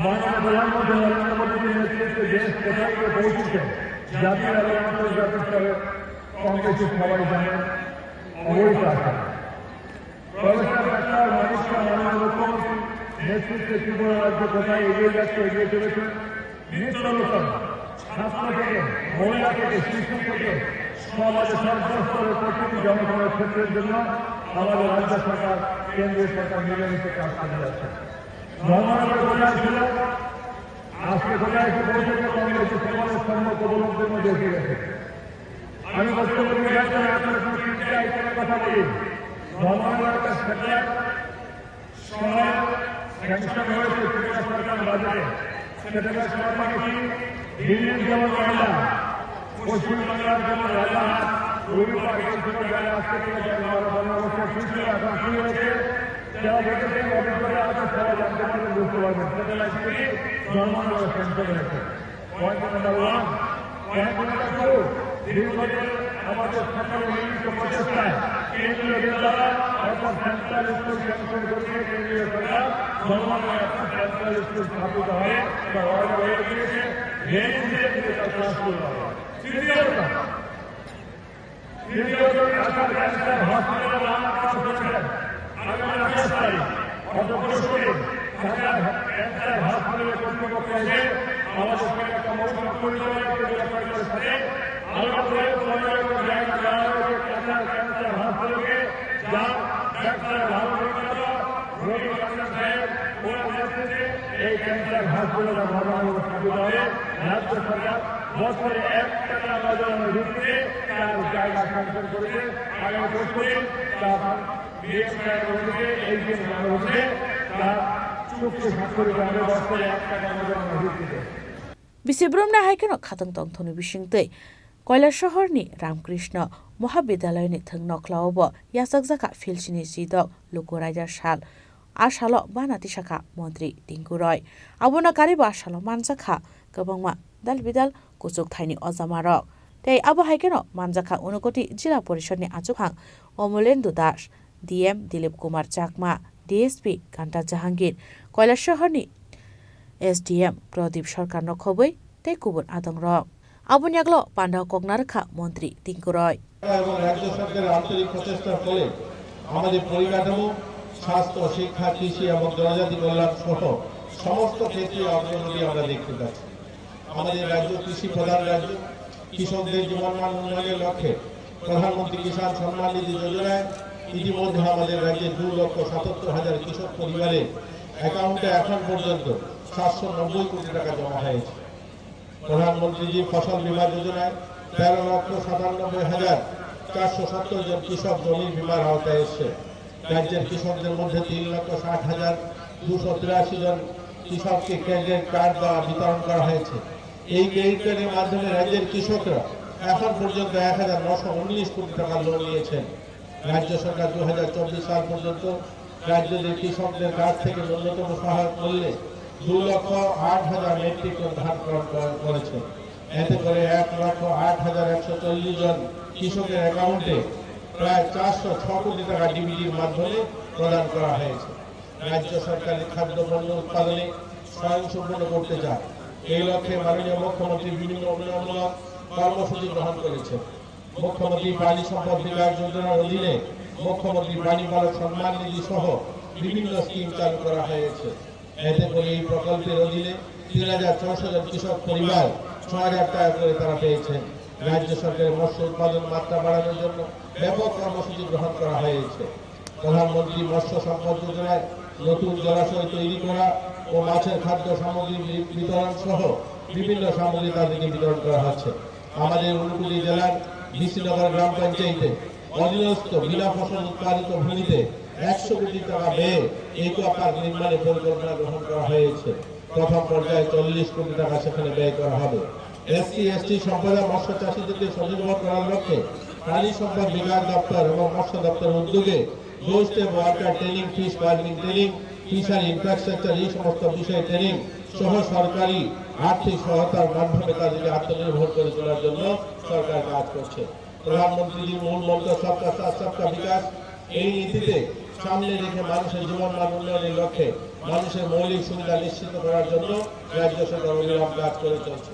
মাননীয় প্রধানমন্ত্রী নরেন্দ্র মোদীর নেতৃত্বে দেশ কোথায় গিয়ে পৌঁছেছে জাতীয় এবং আন্তর্জাতিক স্তরে কম বেশি সবাই জানেন, অবহিত আছেন। প্রফেসর ডাক্তার মানিক শাহ মাননীয় মুখ্যমন্ত্রী নেতৃত্বে ত্রিপুরা রাজ্য কোথায় এগিয়ে যাচ্ছে, এগিয়ে চলেছে। নিত্যনূতন ছাত্র থেকে, মহিলা থেকে, শিশু থেকে সমাজের সর্বস্তরের প্রতিটি জনগণের ক্ষেত্রের জন্য আমাদের রাজ্য সরকার, কেন্দ্রীয় সরকার মিলেমিশে কাজ করে যাচ্ছে। ধর্মনগর কোথায় ছিল, আজকে কোথায় এসে পৌঁছেছে, কংগ্রেসের সমাজের সম্মত উপলব্ধির মধ্যে এসে গেছে। আমি বক্তব্য নির্বাচনে আপনার কোনো কথা বলি। ধর্মনগর একটা সেক্টর শহর স্যাংশন হয়েছে ত্রিপুরা সরকার বাজেটে। সেটাকে সরকারি দিল্লির যেমন মহিলা, পশ্চিমবাংলার যেমন রাজাহাট, রবিবার এগুলো যারা আজকে অবস্থা ঠিক ছিল, এখন কি হয়েছে যারা দেখেছেন অভিজ্ঞতা আছে, সবাই জানতে পারবেন, বুঝতে পারবেন। স্যাটেলাইট থেকে ধর্মনগর সেন্টার হয়েছে। Point number 1। পয়েন্ট নাম্বার 2, দীর্ঘদিন আমাদের সকলের মিলিত প্রচেষ্টায় কেন্দ্রীয় বিদ্যালয় অর্থাৎ সেন্ট্রাল স্কুল স্যাংশন করেছে কেন্দ্রীয় সরকার। ধর্মনগরে একটা সেন্ট্রাল স্কুল স্থাপিত হয়, তা অর্ডার হয়ে গিয়েছে। ক্লাস শুরু হবে। তৃতীয়ত ঢাকার ক্যান্সার হসপিটাল নামকরণ করেছেন আগামী 28 তারিখ অর্থাৎ পরশুদিন ঢাকার ক্যান্সার হসপিটালের কর্তৃপক্ষ এসে আমাদের সঙ্গে একটা মৌখিক পরিচয় করে থাকে। আলাদা করে জায়গা দেওয়া হয়েছে ক্যান্সার হসপিটালকে, যা ডাক্তার ভালো বিখ্যাত রোগী ডাক্তার সাহেব ওর নেতৃত্বে এই ক্যান্সার হসপিটাল ধর্মনগর স্থাপিত হবে। রাজ্য সরকার বছরে 1 টাকা নজরানোর ভিত্তিতে তার জায়গা সংশোধন করেছে। আগামী পরশুদিন তার এই যে হচ্ছে তার চুক্তি স্বাক্ষরিত হবে বছরে 1 টাকা নজরানোর ভিত্তিতে। बिसिब्रमना हाइकेनो खातंग तंथनि बिसिंतै কৈলাসহরनि रामकृष्ण महाविद्यालयनि थंनख्लावबो यासकजाखा फिलसिनि जिदक लुकराइदा साल आसालो बानाति साखा मन्त्री टिंकु रय आबोना कारिबो आसालो मानजाखा गोबांमा दालबिदाल कुचुक थाइनि अजामारक तै आबो हाइकेनो मानजाखा 29 जिल्ला परिषदनि आचुखां अमलेन्दु दास, डीएम दिलीप कुमार चाकमा, डीएसपी घंटा जहांगीर, কৈলাসহरनि एसडीएम प्रदीप सरकार नखबै तै गुबुन आदं रक आबोनि आगलो पान्डाव कगनारखा मन्त्री टिंकु रय এবং রাজ্য সরকারের আন্তরিক প্রচেষ্টার ফলে আমাদের পরিকাঠামো, স্বাস্থ্য, শিক্ষা, কৃষি এবং জনজাতি কল্যাণ সহ সমস্ত ক্ষেত্রে অগ্রগতি আমরা দেখতে পাচ্ছি। আমাদের রাজ্য কৃষি প্রধান রাজ্য। কৃষকদের জীবনমান উন্নয়নের লক্ষ্যে প্রধানমন্ত্রী কিষাণ সম্মান নিধি যোজনায় ইতিমধ্যে আমাদের রাজ্যে 2,77,000 কৃষক পরিবারের অ্যাকাউন্টে এখন পর্যন্ত 790 কোটি টাকা জমা হয়েছে। প্রধানমন্ত্রীজি ফসল বীমা যোজনায় 13,97,000 470 জন কৃষক জমির বীমার আওতায় এসছে। রাজ্যের কৃষকদের মধ্যে 3,60,283 জন কৃষককে ক্রেডিট কার্ড বিতরণ করা হয়েছে। এই ক্রেডিট কার্ডের মাধ্যমে রাজ্যের কৃষকরা এখন পর্যন্ত 1,919 কোটি টাকা লোন নিয়েছেন। রাজ্য সরকার 2024 সাল পর্যন্ত রাজ্যের কৃষকদের কাছ থেকে ন্যূনতম সহায়ক মূল্যে 2,08,000 মেট্রিক টন ধান ক্রয় করেছে। এতে করে 1,08,140 জন কৃষকের অ্যাকাউন্টে প্রায় 406 কোটি টাকা ডিবিটির মাধ্যমে প্রদান করা হয়েছে। রাজ্য সরকারের খাদ্যপণ্য উৎপাদনে স্বয়ংসম্পূর্ণ করতে চায়। এই লক্ষ্যে মাননীয় মুখ্যমন্ত্রী বিভিন্ন উন্নয়নমূলক কর্মসূচি গ্রহণ করেছেন। মুখ্যমন্ত্রী পানি সম্পদ বিকাশ যোজনার অধীনে মুখ্যমন্ত্রী পানি বালক সম্মান নিধি সহ বিভিন্ন স্কিম চালু করা হয়েছে। এতে করে এই প্রকল্পের অধীনে 3,400 জন কৃষক পরিবার 6,000 টাকা করে তারা পেয়েছেন। রাজ্য সরকারের মৎস্য উৎপাদন মাত্রা বাড়ানোর জন্য ব্যাপক কর্মসূচি গ্রহণ করা হয়েছে। প্রধানমন্ত্রী মৎস্য সম্পদ যোজনায় নতুন জলাশয় তৈরি করা ও মাছের খাদ্য সামগ্রী বিতরণ সহ বিভিন্ন সামগ্রী তাদেরকে বিতরণ করা হচ্ছে। আমাদের ঊনকোটি জেলার বিশিনগর গ্রাম পঞ্চায়েতে অধীনস্থ বিনা ফসল উৎপাদিত ভূমিতে 100 কোটি টাকা ব্যয়ে একুয়া পার্ক নির্মাণের পরিকল্পনা গ্রহণ করা হয়েছে। প্রথম পর্যায়ে 40 কোটি টাকা সেখানে ব্যয় করা হবে। SC/ST সম্প্রদায় মৎস্য চাষীদেরকে স্বনির্ভর করার লক্ষ্যে প্রাণী সম্পদ বিকাশ দপ্তর এবং মৎস্য দপ্তরের উদ্যোগে doorstep worker training, fish farming training, fishery infrastructure এই সমস্ত বিষয়ে ট্রেনিং সহ সরকারি আর্থিক সহায়তার মাধ্যমে তাদেরকে আত্মনির্ভর করে তোলার জন্য সরকার কাজ করছে। প্রধানমন্ত্রীর মূল মন্ত্র সবকা সাথ সবকা বিকাশ এই নীতিতে সামনে রেখে মানুষের জীবনমান উন্নয়নের লক্ষ্যে মানুষের মৌলিক সুবিধা নিশ্চিত করার জন্য রাজ্য সরকার অবিরাম কাজ করে চলছে।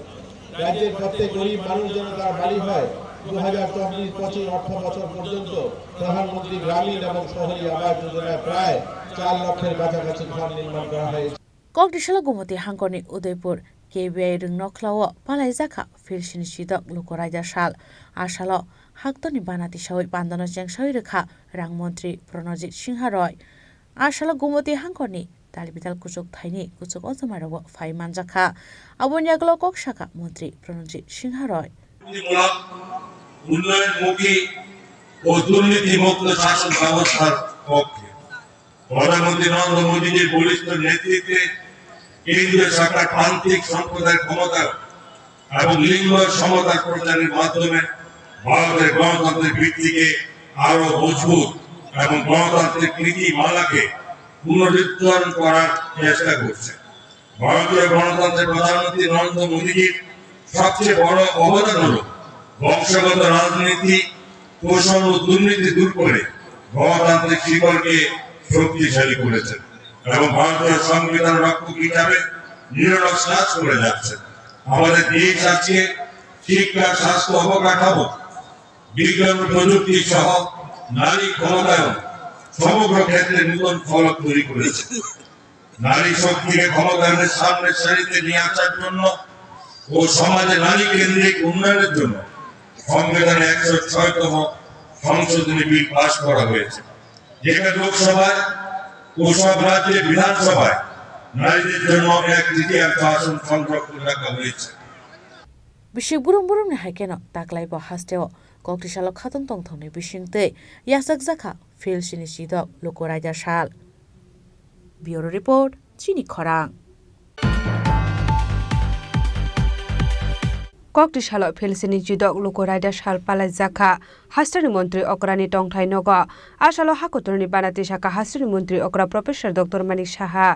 রাজ্যের প্রত্যেক গরিব মানুষ যেন তার বাড়ি হয়। 2024-25 অর্থ বছর পর্যন্ত প্রধানমন্ত্রী গ্রামীণ এবং শহরী আবাস যোজনায় প্রায় 4 লক্ষের কাছাকাছি ঘর নির্মাণ করা হয়েছে। ককটিশালা Gumti হাঙ্কনি Udaipur KBI ring nokhlawo palai jaka filsini sidok lukoraida sal asalo haktoni banati sawai pandano jengsawai rekha rangmantri Pranajit Singha Roy asalo gumoti hankoni dalbidal kuchuk thaini kuchuk ojomarawo phai manjakha aboni aglo koksaka mantri Pranajit Singha Roy উন্নয়নমুখী ও দুর্নীতিমুক্ত শাসন ব্যবস্থার পক্ষে প্রধানমন্ত্রী নরেন্দ্র মোদীজির বলিষ্ঠ নেতৃত্বে কেন্দ্রীয় সরকার প্রান্তিক সম্প্রদায়ের ক্ষমতা এবং লিঙ্গ সমতার প্রচারের মাধ্যমে ভারতের গণতন্ত্রের ভিত্তিকে আরো মজবুত এবং গণতান্ত্রিক নীতিমালাকে পুনরুজ্জীবন করার চেষ্টা করছে। ভারতীয় গণতন্ত্রের প্রধানমন্ত্রী নরেন্দ্র মোদীজির সবচেয়ে বড় অবদান হল বংশগত রাজনীতি, শোষণ ও দুর্নীতি দূর করে গণতান্ত্রিক শিকড়কে শক্তিশালী করেছেন এবং ভারতীয় সংবিধান রক্ষক হিসাবে নিরলস কাজ করে যাচ্ছেন। আমাদের দেশ আজকে শিক্ষা, স্বাস্থ্য, অবকাঠামো, বিজ্ঞান প্রযুক্তি সহ নারী ক্ষমতায়ন সমগ্র ক্ষেত্রে নতুন ফলক তৈরি করেছে। নারী শক্তিকে ক্ষমতায়নের সামনের সারিতে নিয়ে আসার জন্য ও সমাজে নারী কেন্দ্রিক উন্নয়নের জন্য সংবিধানে 106তম সংশোধনী বিল পাশ করা হয়েছে, যেখানে লোকসভায় ও সব রাজ্যের বিধানসভায় নারীদের জন্য 1/3 আসন সংরক্ষণ রাখা হয়েছে। Bishik burum-burum ni haikeno taklai bo hasteo koktisalo khatong tongthong ni bishingte yasak zakha fil sini sidok lokoraida sal. Bureau report Chini Khorang. ককটিশাল ফিলসিনি জিদক লোকরাইডা সাল পালাই জাখা হাস্তানি মন্ত্রী অকরানি টংথাই নগ আসাল হাকতরনি বানাতি শাখা হাস্তানি মন্ত্রী অকরা professor doctor Manik Saha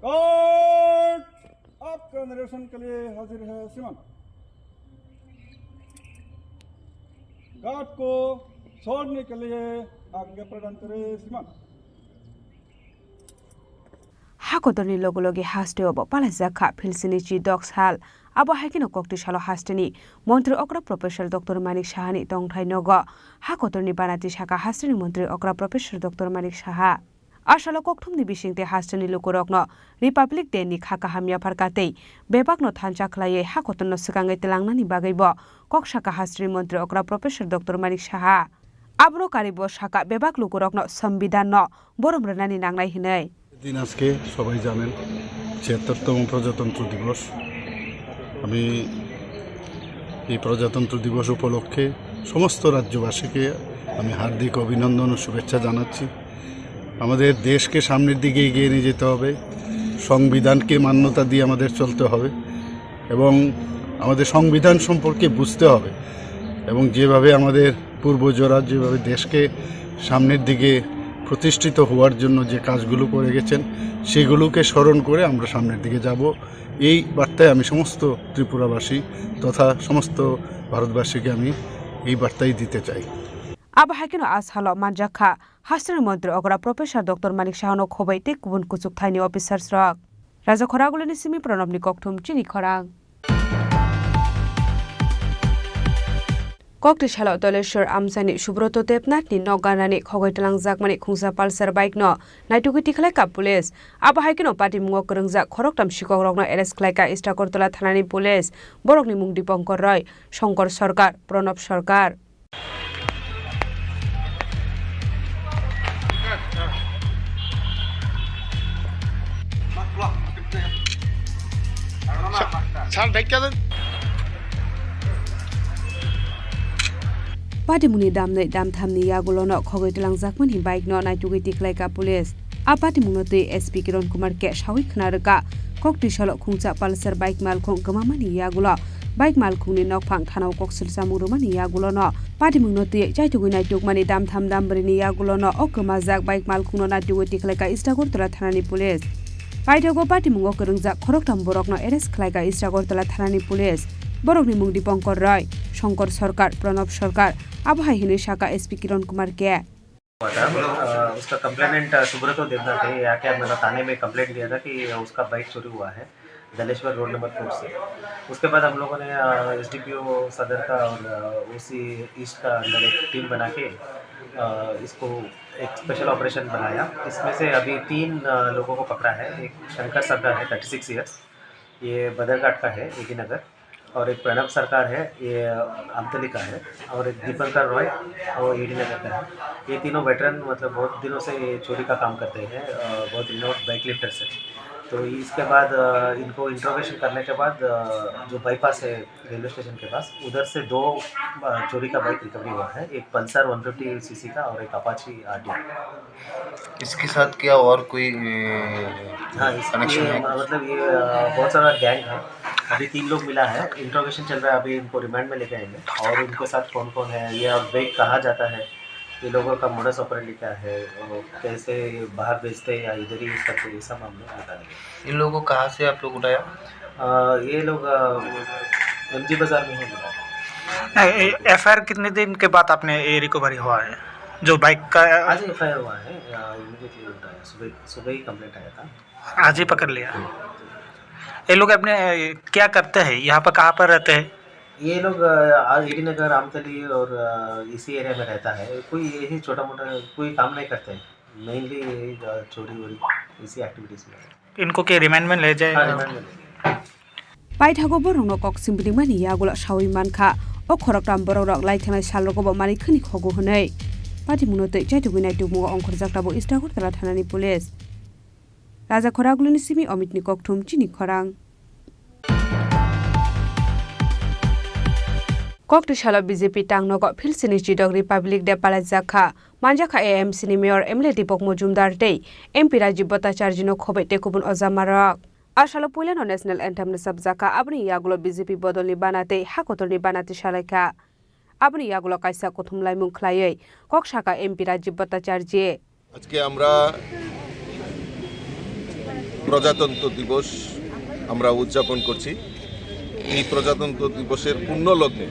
court आपका निरीक्षण के लिए हाजिर है सिमन। घाट को छोड़ने के लिए आज्ञा प्रदान करें श्रीमान। हाकोतरनि लोगोलोगी हास्टेओबो पालाजाखा फिलसिनि ची डक्स हाल abo haikino kokti salo hasteni মন্ত্রী অগ্রা প্রফেসর ডক্টর মানিক সাহানি টংথাই নগ হাকতরনি বানাতি শাখা হাস্টেনি মন্ত্রী অগ্রা প্রফেসর ডক্টর মানিক সাহা আসলে ককথমনি বিশিংতে হাস্টেনি লোকরকন রিপাবলিক ডে नि খাকা হামিয়া ফারকাতেই বেবাকনো থানচাখলাयै হাকতরনো সিগাঙ্গै তেলাংনানি বাগैब কক শাখা হাস্টেনি মন্ত্রী অগ্রা professor doctor Manik Saha আবরো Karib শাখা বেবাক লোকরকন সংবিধান বরমরানানি নাংনাই হিनै দিন আজকে সবাই জানেন ৭৬তম প্রজাতন্ত্র দিবস। আমি এই প্রজাতন্ত্র দিবস উপলক্ষে সমস্ত রাজ্যবাসীকে আমি হার্দিক অভিনন্দন ও শুভেচ্ছা জানাচ্ছি। আমাদের দেশকে সামনের দিকে এগিয়ে নিয়ে যেতে হবে, সংবিধানকে মান্যতা দিয়ে আমাদের চলতে হবে এবং আমাদের সংবিধান সম্পর্কে বুঝতে হবে এবং যেভাবে আমাদের পূর্বজরা যেভাবে দেশকে সামনের দিকে প্রতিষ্ঠিত হওয়ার জন্য যে কাজগুলো করে গেছেন সেগুলোকে স্মরণ করে আমরা সামনের দিকে যাব। এই বার্তায় আমি সমস্ত ত্রিপুরাবাসী তথা সমস্ত ভারতবাসীকে আমি এই বার্তাই দিতে চাই। আবহাকিনো আজহাল মানজাখা হাস্টেনি মন্ত্রী অগ্রা প্রফেসর ডক্টর মানিক সাহানো খবৈতে গুবুন কুচুক থাইনি অফিসার্স রক রাজা খরাগুলিনি সিমি প্রণবনি ককথুম চিনি খরাং kokti shala doleshwar amsani subroto debnatni noganani khogaitalang jakmani khungsa pulsar bike no naitugi tikhlai ka police aba haikino party mungo krungjak khoroktam sikogrokno arrest khlaika istakortola thanani police borokni mung Dipankar Roy Shankar Sarkar Pranab Sarkar ছাড় ঢাকা দেন Patimuni damnai damthamni yagulono khogaitalang jakmani bike no naitugi tiklaika police a patimungno tui SP Kiran Kumar ke shawi khnarka kokti salo khungcha pulsar bike malkhung gamamani yagulo bike malkhungni nokphang thanau koksil samurumani yagulono patimungno tui chaitugui naitukmani damtham dambrini yagulono okmajak bike malkhungno naitugi tiklaika Istakortola thanani police paitago patimungo krungjak khoroktam borokno arrest khlaika Istakortola thanani police borokni mung Dipankar Roy Shankar Sarkar Pranab Sarkar अब है हिने शाखा SP Kiran Kumar के उसका complainant Subroto Debnath है। यहाँ के मैंने थाने में कंप्लेंट दिया था कि उसका बाइक चोरी हुआ है दलेश्वर रोड नंबर 4 से। उसके बाद हम लोगों ने SDPO सदर का और उसी ईस्ट का अंदर एक टीम बना के इसको एक स्पेशल ऑपरेशन बनाया। इसमें से अभी 3 लोगों को पकड़ा है। एक शंकर सरकार है 36 ईयर्स, ये बदरघाट का है एकी नगर, और एक प्रणब सरकार है ये आमतली का है, और एक दीपंकर रॉय और एडी नगर का है। ये तीनों वेटरन मतलब बहुत दिनों से ये चोरी का काम करते हैं, बहुत रिनोड बाइक लिफ्टर्स है। तो इसके बाद इनको इंट्रोगेशन करने के बाद जो बाईपास है रेलवे स्टेशन के पास उधर से 2 चोरी का बाइक रिकवरी हुआ है, एक पल्सर 150cc का और एक अपाची RD। इसके साथ क्या और कोई हाँ कनेक्शन है? मतलब ये बहुत सारा गैंग है। अभी 3 लोग मिला है, इंट्रोगेशन चल रहा है, अभी इनको रिमांड में लेके आएंगे और इनके साथ कौन कौन है, ये और बाइक कहाँ जाता है, ये लोगों का मोडस ऑपरेंडी क्या है, कैसे बाहर बेचते हैं या इधर ही यूज़ करते हैं, ये सब हम लोग बता देंगे। इन लोगों को कहाँ से आप लोग उठाया? ये लोग MG बाजार में ही मिला। FIR कितने दिन के बाद आपने ये रिकवरी हुआ है जो बाइक का? आज FIR हुआ है, इमीडिएटली उठाया, सुबह ही कंप्लेंट आया था, आज ही पकड़ लिया। ये लोग अपने क्या करते हैं, यहाँ पर कहाँ पर रहते हैं? ये लोग एडी नगर आमतली और इसी एरिया में रहता है। कोई यही छोटा मोटा कोई काम नहीं करते हैं, मेनली चोरी वोरी इसी एक्टिविटीज़ में। इनको के रिमांड में ले जाए? पाइथागो बरंनो कक सिम्बिलिमानि यागुला सावि मानखा ओ खरकटाम बरंरक लाइथानाय सालरगबो मानि खनि खगु हनै पाटिमुनोतै चाइतुगुइ नाइतुमुगो अंखर जाक्टाबो इस्टागरतला थानानि पुलिस राजा खरागुलिनि सिमी अमितनि ककथुम चिनि खरां kokti shala BJP tangnogo philsini chidok Republic Day palajakha manjakha AMC ni mayor MLA Dipok Mojumdar tei MP Rajiv Bhattacharya no khobai te kubun ozamarak asalo puilano national anthem ni sabjaka abni yagulo BJP bodolni banate hakotorni banate shalaika abni yagulo kaisa kothumlai mungkhlaiei kokshaka MP Rajiv Bhattacharya আজকে আমরা প্রজাতন্ত্র দিবস আমরা উদযাপন করছি। এই প্রজাতন্ত্র দিবসের পূর্ণ লগ্নে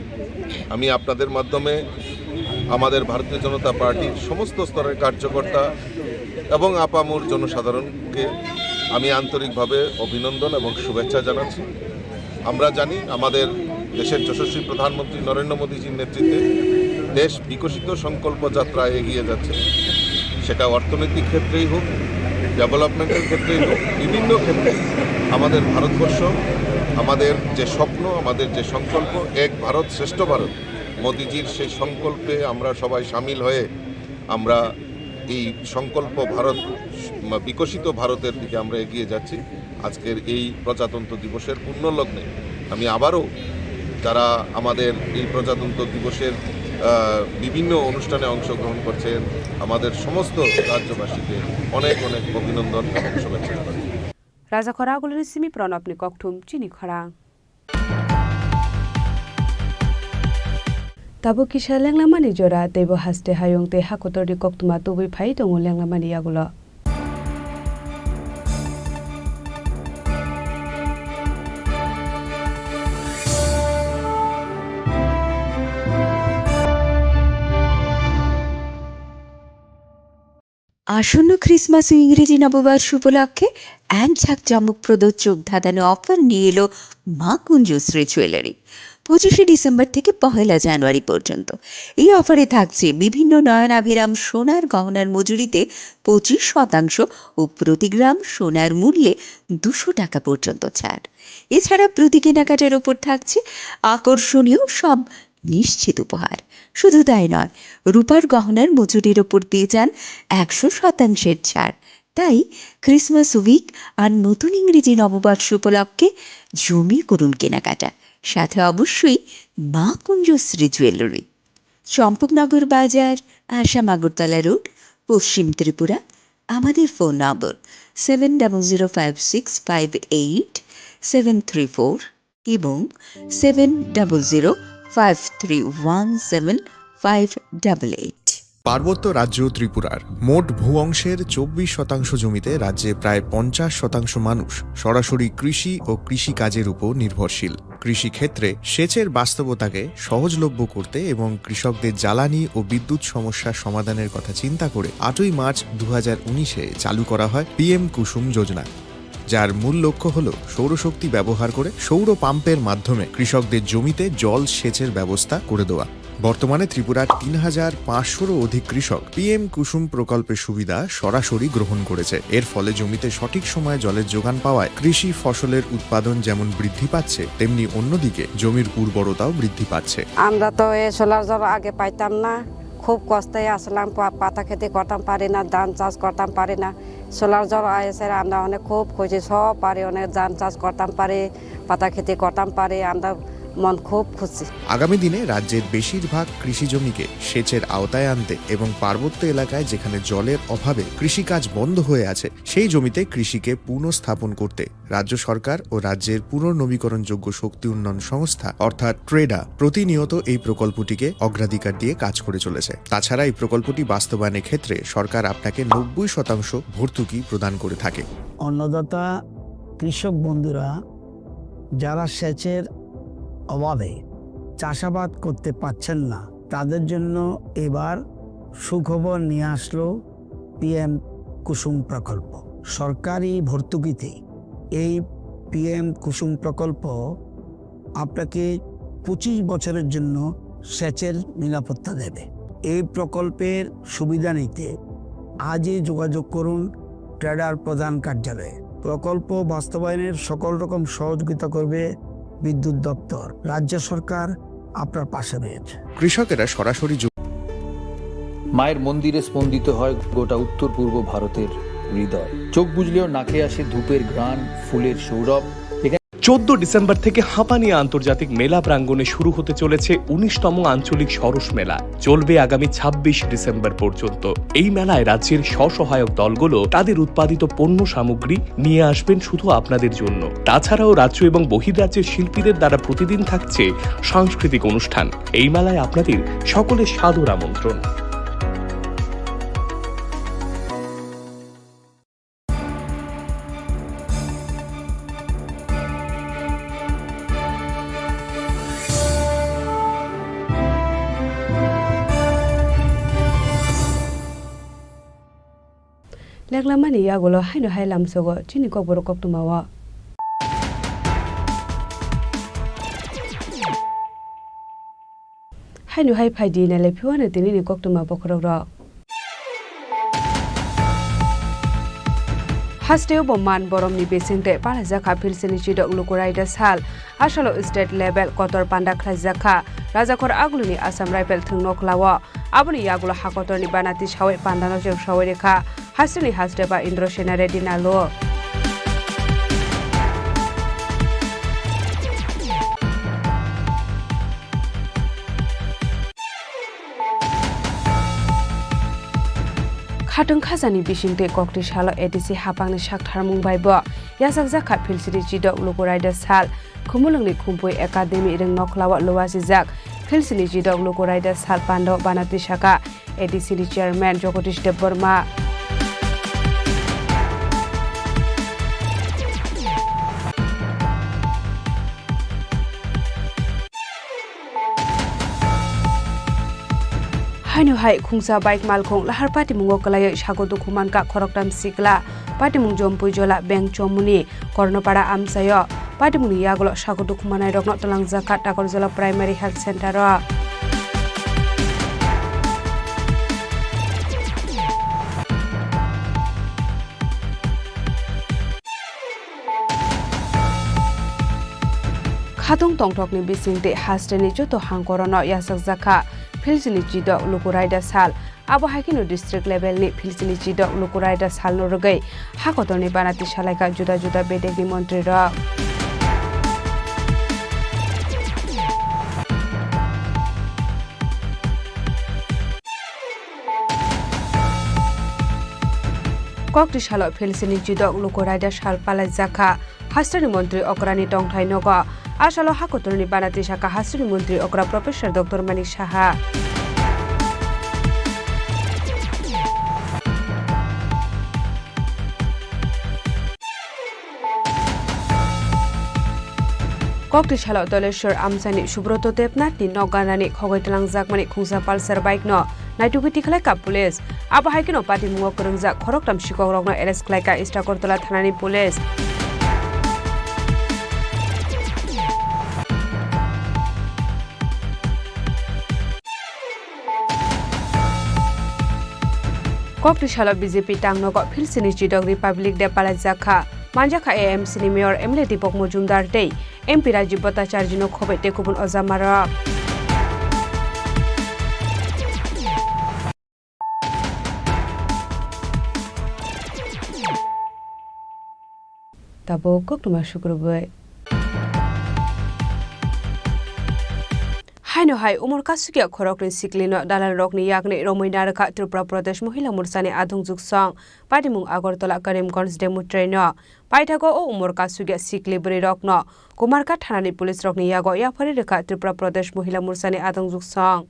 আমি আপনাদের মাধ্যমে আমাদের ভারতীয় জনতা পার্টির সমস্ত স্তরের কার্যকর্তা এবং আপামর জনসাধারণকে আমি আন্তরিকভাবে অভিনন্দন এবং শুভেচ্ছা জানাচ্ছি। আমরা জানি আমাদের দেশের যশস্বী প্রধানমন্ত্রী নরেন্দ্র মোদীজির নেতৃত্বে দেশ বিকশিত সংকল্প যাত্রায় এগিয়ে যাচ্ছে, সেটা অর্থনৈতিক ক্ষেত্রেই হোক, ডেভেলপমেন্টের ক্ষেত্রেই হোক, বিভিন্ন ক্ষেত্রে আমাদের ভারতবর্ষ, আমাদের যে স্বপ্ন, আমাদের যে সংকল্প এক ভারত শ্রেষ্ঠ ভারত, মোদীজির সেই সংকল্পে আমরা সবাই সামিল হয়ে আমরা এই সংকল্প ভারত, বিকশিত ভারতের দিকে আমরা এগিয়ে যাচ্ছি। আজকের এই প্রজাতন্ত্র দিবসের পুণ্যলগ্নে আমি আবারও যারা আমাদের এই প্রজাতন্ত্র দিবসের বিভিন্ন অনুষ্ঠানে অংশগ্রহণ করছেন আমাদের সমস্ত রাজ্যবাসীকে অনেক অনেক অভিনন্দন এবং শুভেচ্ছা জানাই। রাজা খরাগুলির সিমি প্রণব নিককঠুম চিনি খরা তাবো কিসা লেংলামানি জোড়া দেব হাসতে হায়ং তে হাকতর নিককটুমা তুবি ফাই দङ লেংলামানি আগুলো আসন্ন ক্রিসমাস ও ইংরেজি নববর্ষ উপলক্ষে এক ঝাঁকজমকপ্রদ চোখ ধাঁধানো অফার নিয়ে এলো মা কুঞ্জশ্রী জুয়েলারি। 25শে ডিসেম্বর থেকে 1 জানুয়ারি পর্যন্ত এই অফারে থাকছে বিভিন্ন নয়নাভিরাম সোনার গহনার মজুরিতে 25% ও প্রতি গ্রাম সোনার মূল্যে 200 টাকা পর্যন্ত ছাড়। এছাড়া প্রতি কেনাকাটার ওপর থাকছে আকর্ষণীয় সব নিশ্চিত উপহার। শুধু তাই নয়, রূপার গহনার মজুরির ওপর পেয়ে যান 100% ছাড়। তাই ক্রিসমাস উইক আর নতুন ইংরেজি নববর্ষ উপলক্ষে জমি করুন কেনাকাটা, সাথে অবশ্যই মা কুঞ্জশ্রী জুয়েলারি, চম্পকনগর বাজার, আসাম আগরতলা রোড, পশ্চিম ত্রিপুরা। আমাদের ফোন নম্বর 7006588734 এবং 7005317588। পার্বত্য রাজ্য ত্রিপুরার মোট ভূ অংশের 24% জমিতে রাজ্যে প্রায় 50% মানুষ সরাসরি কৃষি ও কৃষিকাজের উপর নির্ভরশীল। কৃষিক্ষেত্রে সেচের বাস্তবতাকে সহজলভ্য করতে এবং কৃষকদের জ্বালানি ও বিদ্যুৎ সমস্যার সমাধানের কথা চিন্তা করে 8ই মার্চ 2019-এ চালু করা হয় PM কুসুম যোজনা, যার মূল লক্ষ্য হল সৌরশক্তি ব্যবহার করে সৌর পাম্পের মাধ্যমে কৃষকদের জমিতে জল সেচের ব্যবস্থা করে দেওয়া। বর্তমানে ত্রিপুরার 3500-রও অধিক কৃষক PM কুসুম প্রকল্পের সুবিধা সরাসরি গ্রহণ করেছে। এর ফলে জমিতে সঠিক সময়ে জলের যোগান পাওয়ায় কৃষি ফসলের উৎপাদন যেমন বৃদ্ধি পাচ্ছে, তেমনি অন্যদিকে জমির উর্বরতাও বৃদ্ধি পাচ্ছে। আমরা তো এই সোলার জল আগে পাইতাম না, খুব কষ্টে আসলাম, পাতা খেতে করতাম পারি না, ধান চাষ করতাম পারি না। সোলার জল এসে আমরা অনেক খুব খুশি, সব পারি, অনেক ধান চাষ করতাম পারি, পাতা খেতে করতাম পারি, আমরা মন খুব খুশি। আগামী দিনে রাজ্যের বেশিরভাগ কৃষি জমিকে সেচের আওতায় আনতে এবং পার্বত্য এলাকায় যেখানে জলের অভাবে কৃষিকাজ বন্ধ হয়ে আছে, সেই জমিতে কৃষিকে পুনঃস্থাপন করতে রাজ্য সরকার ও রাজ্যের পুনর্নবীকরণযোগ্য শক্তি উন্নয়ন সংস্থা অর্থাৎ ট্রেডা প্রতিনিয়ত এই প্রকল্পটিকে অগ্রাধিকার দিয়ে কাজ করে চলেছে। তাছাড়া এই প্রকল্পটি বাস্তবায়নের ক্ষেত্রে সরকার আপনাকে 90% ভর্তুকি প্রদান করে থাকে। অন্নদাতা কৃষক বন্ধুরা যারা সেচের অভাবে চাষাবাদ করতে পারছেন না, তাদের জন্য এবার সুখবর নিয়ে আসলো PM কুসুম প্রকল্প। সরকারি ভর্তুকিতে এই PM কুসুম প্রকল্প আপনাকে 25 বছরের জন্য সেচের নিরাপত্তা দেবে। এই প্রকল্পের সুবিধা নিতে আজই যোগাযোগ করুন ট্রেডার প্রধান কার্যালয়ে। প্রকল্প বাস্তবায়নের সকল রকম সহযোগিতা করবে বিদ্যুৎ দপ্তর। রাজ্য সরকার আপনার পাশে রয়েছে। কৃষকেরা সরাসরি মায়ের মন্দিরে স্পন্দিত হয় গোটা উত্তর পূর্ব ভারতের হৃদয়। চোখ বুঝলেও নাকে আসে ধূপের ঘ্রাণ, ফুলের সৌরভ। 14 ডিসেম্বর থেকে হাঁপানিয়া আন্তর্জাতিক মেলা প্রাঙ্গণে শুরু হতে চলেছে 19তম আঞ্চলিক সরস মেলা। চলবে আগামী 26 ডিসেম্বর পর্যন্ত। এই মেলায় রাজ্যের স্বসহায়ক দলগুলো তাদের উৎপাদিত পণ্য সামগ্রী নিয়ে আসবেন শুধু আপনাদের জন্য। তাছাড়াও রাজ্য এবং বহির্রাজ্যের শিল্পীদের দ্বারা প্রতিদিন থাকছে সাংস্কৃতিক অনুষ্ঠান। এই মেলায় আপনাদের সকলের সাদর আমন্ত্রণ। leklamani yagulo haino hailam sogo chini kok boro kok tumawa haino hai phaidi na le phiwana tini ni kok tuma bokrok ro Hasteo Boman Boromni Besinte Palazaka Pilsini Chidok Lukurida Sal Ashalo State Level Kotor Panda Klazaka Razakor Agluni Assam Rifle Tungnok Lawa Abuni Yagula Hakotor ni Banati Shawe Pandano Shaweka Hasuni Hasteba Indroshena Redina Lo Khatong khazani bishingte kokti shalo ADC hapangni shakthar mungbai bo yasak zakha philsiri chidok lukoraida sal khumulungni khumpui academy reng noklawa lowasi jak philsiri chidok lukoraida sal pando banati shaka ADC chairman Jagodish Dev Burma Haino hai khungsa bike malkhong lahar pati mungo kalai shago dokuman ka khoroktam sikla pati mung jompui jola bank chomuni kornopara amsayo pati mung yagolo shago dokumanai rokno talang zakat takor jola primary health center ro Khatong tongthokni bisingte hasteni joto hangkorono yasak zakha Philsili Chidok Lukoraida Sal Abo Hakino district level ni Philsili Chidok Lukoraida Sal no rogai hakotorni banati salaika juda juda bedegni montri ro Kokti Shalo Philsili Chidok Lukoraida Sal Palazaka Hastani Montri Okrani Tongthai Nogo Ashalo hakotorni banati shaka Hastani Montri Okra Professor Dr. Manik Shaha Kokti Shalo Doleshwar Amsani Shubroto Debnath ni Noganani Khogoitlang Jakmani Khungsa Pulsar bike no Naitugiti Khlaika Police Abo Haikino Pati Mungo Kurungja Khoroktam Shikok Rokno arrest Khlaika Istakortola Thanani Police Kokti Shalo BJP Tangnogo Philsini Chidok Republic de Palazaka Manjaka AMC ni Mayor Emile Dipok Mojumdar Dei MP Rajiv Bhattacharya no khobe tekubun ozamara Tabo koktuma shukrubai Haino hai umur kasukia khorokni siklino dalal rokni yakni Romoina rakha Tripura Pradesh Mohila Morsani Adhungjuk Song Patimung Agartala Karimganj Demo Traino Paithago o umur kasukia sikli bri rokno Kumarka Thanani Police rokni yago yafari rakha Tripura Pradesh Mohila Morsani Adhungjuk Song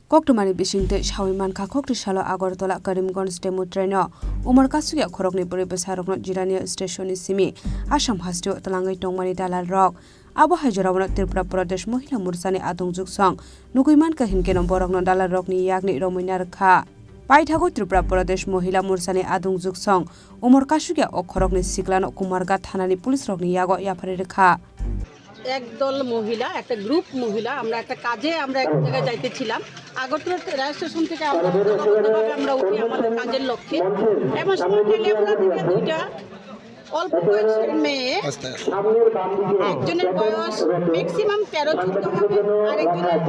Koktumani Bishingte Shawiman Kha Kokti Shalo Agartala Karimganj Demo Traino umur kasukia khorokni bri besarokno Jirania Station Simi Assam Hastio Talangai Tongmani dalal rok Abo Hajarabana Tripura Pradesh Mohila Morsani Adhungjuk Song Nukuiman ka hinke nomborokno dalal rokni yakni Romoina rakha Paithago Tripura Pradesh Mohila Morsani Adhungjuk Song umur kasukia okhorokni siklano Kumarga Thanani Police rokni yago yafari rakha একদল মহিলা একটা group মহিলা আমরা একটা কাজে আমরা এক জায়গায় যাইতেছিলাম আগরতলা রেল স্টেশন থেকে আমরা আমরা উঠি আমাদের কাজের লক্ষ্যে এবং সময় পেলে আমরা থেকে দুইটা অল্প বয়সের মেয়ে একজনের বয়স ম্যাক্সিমাম 13-14 হবে আর একজনের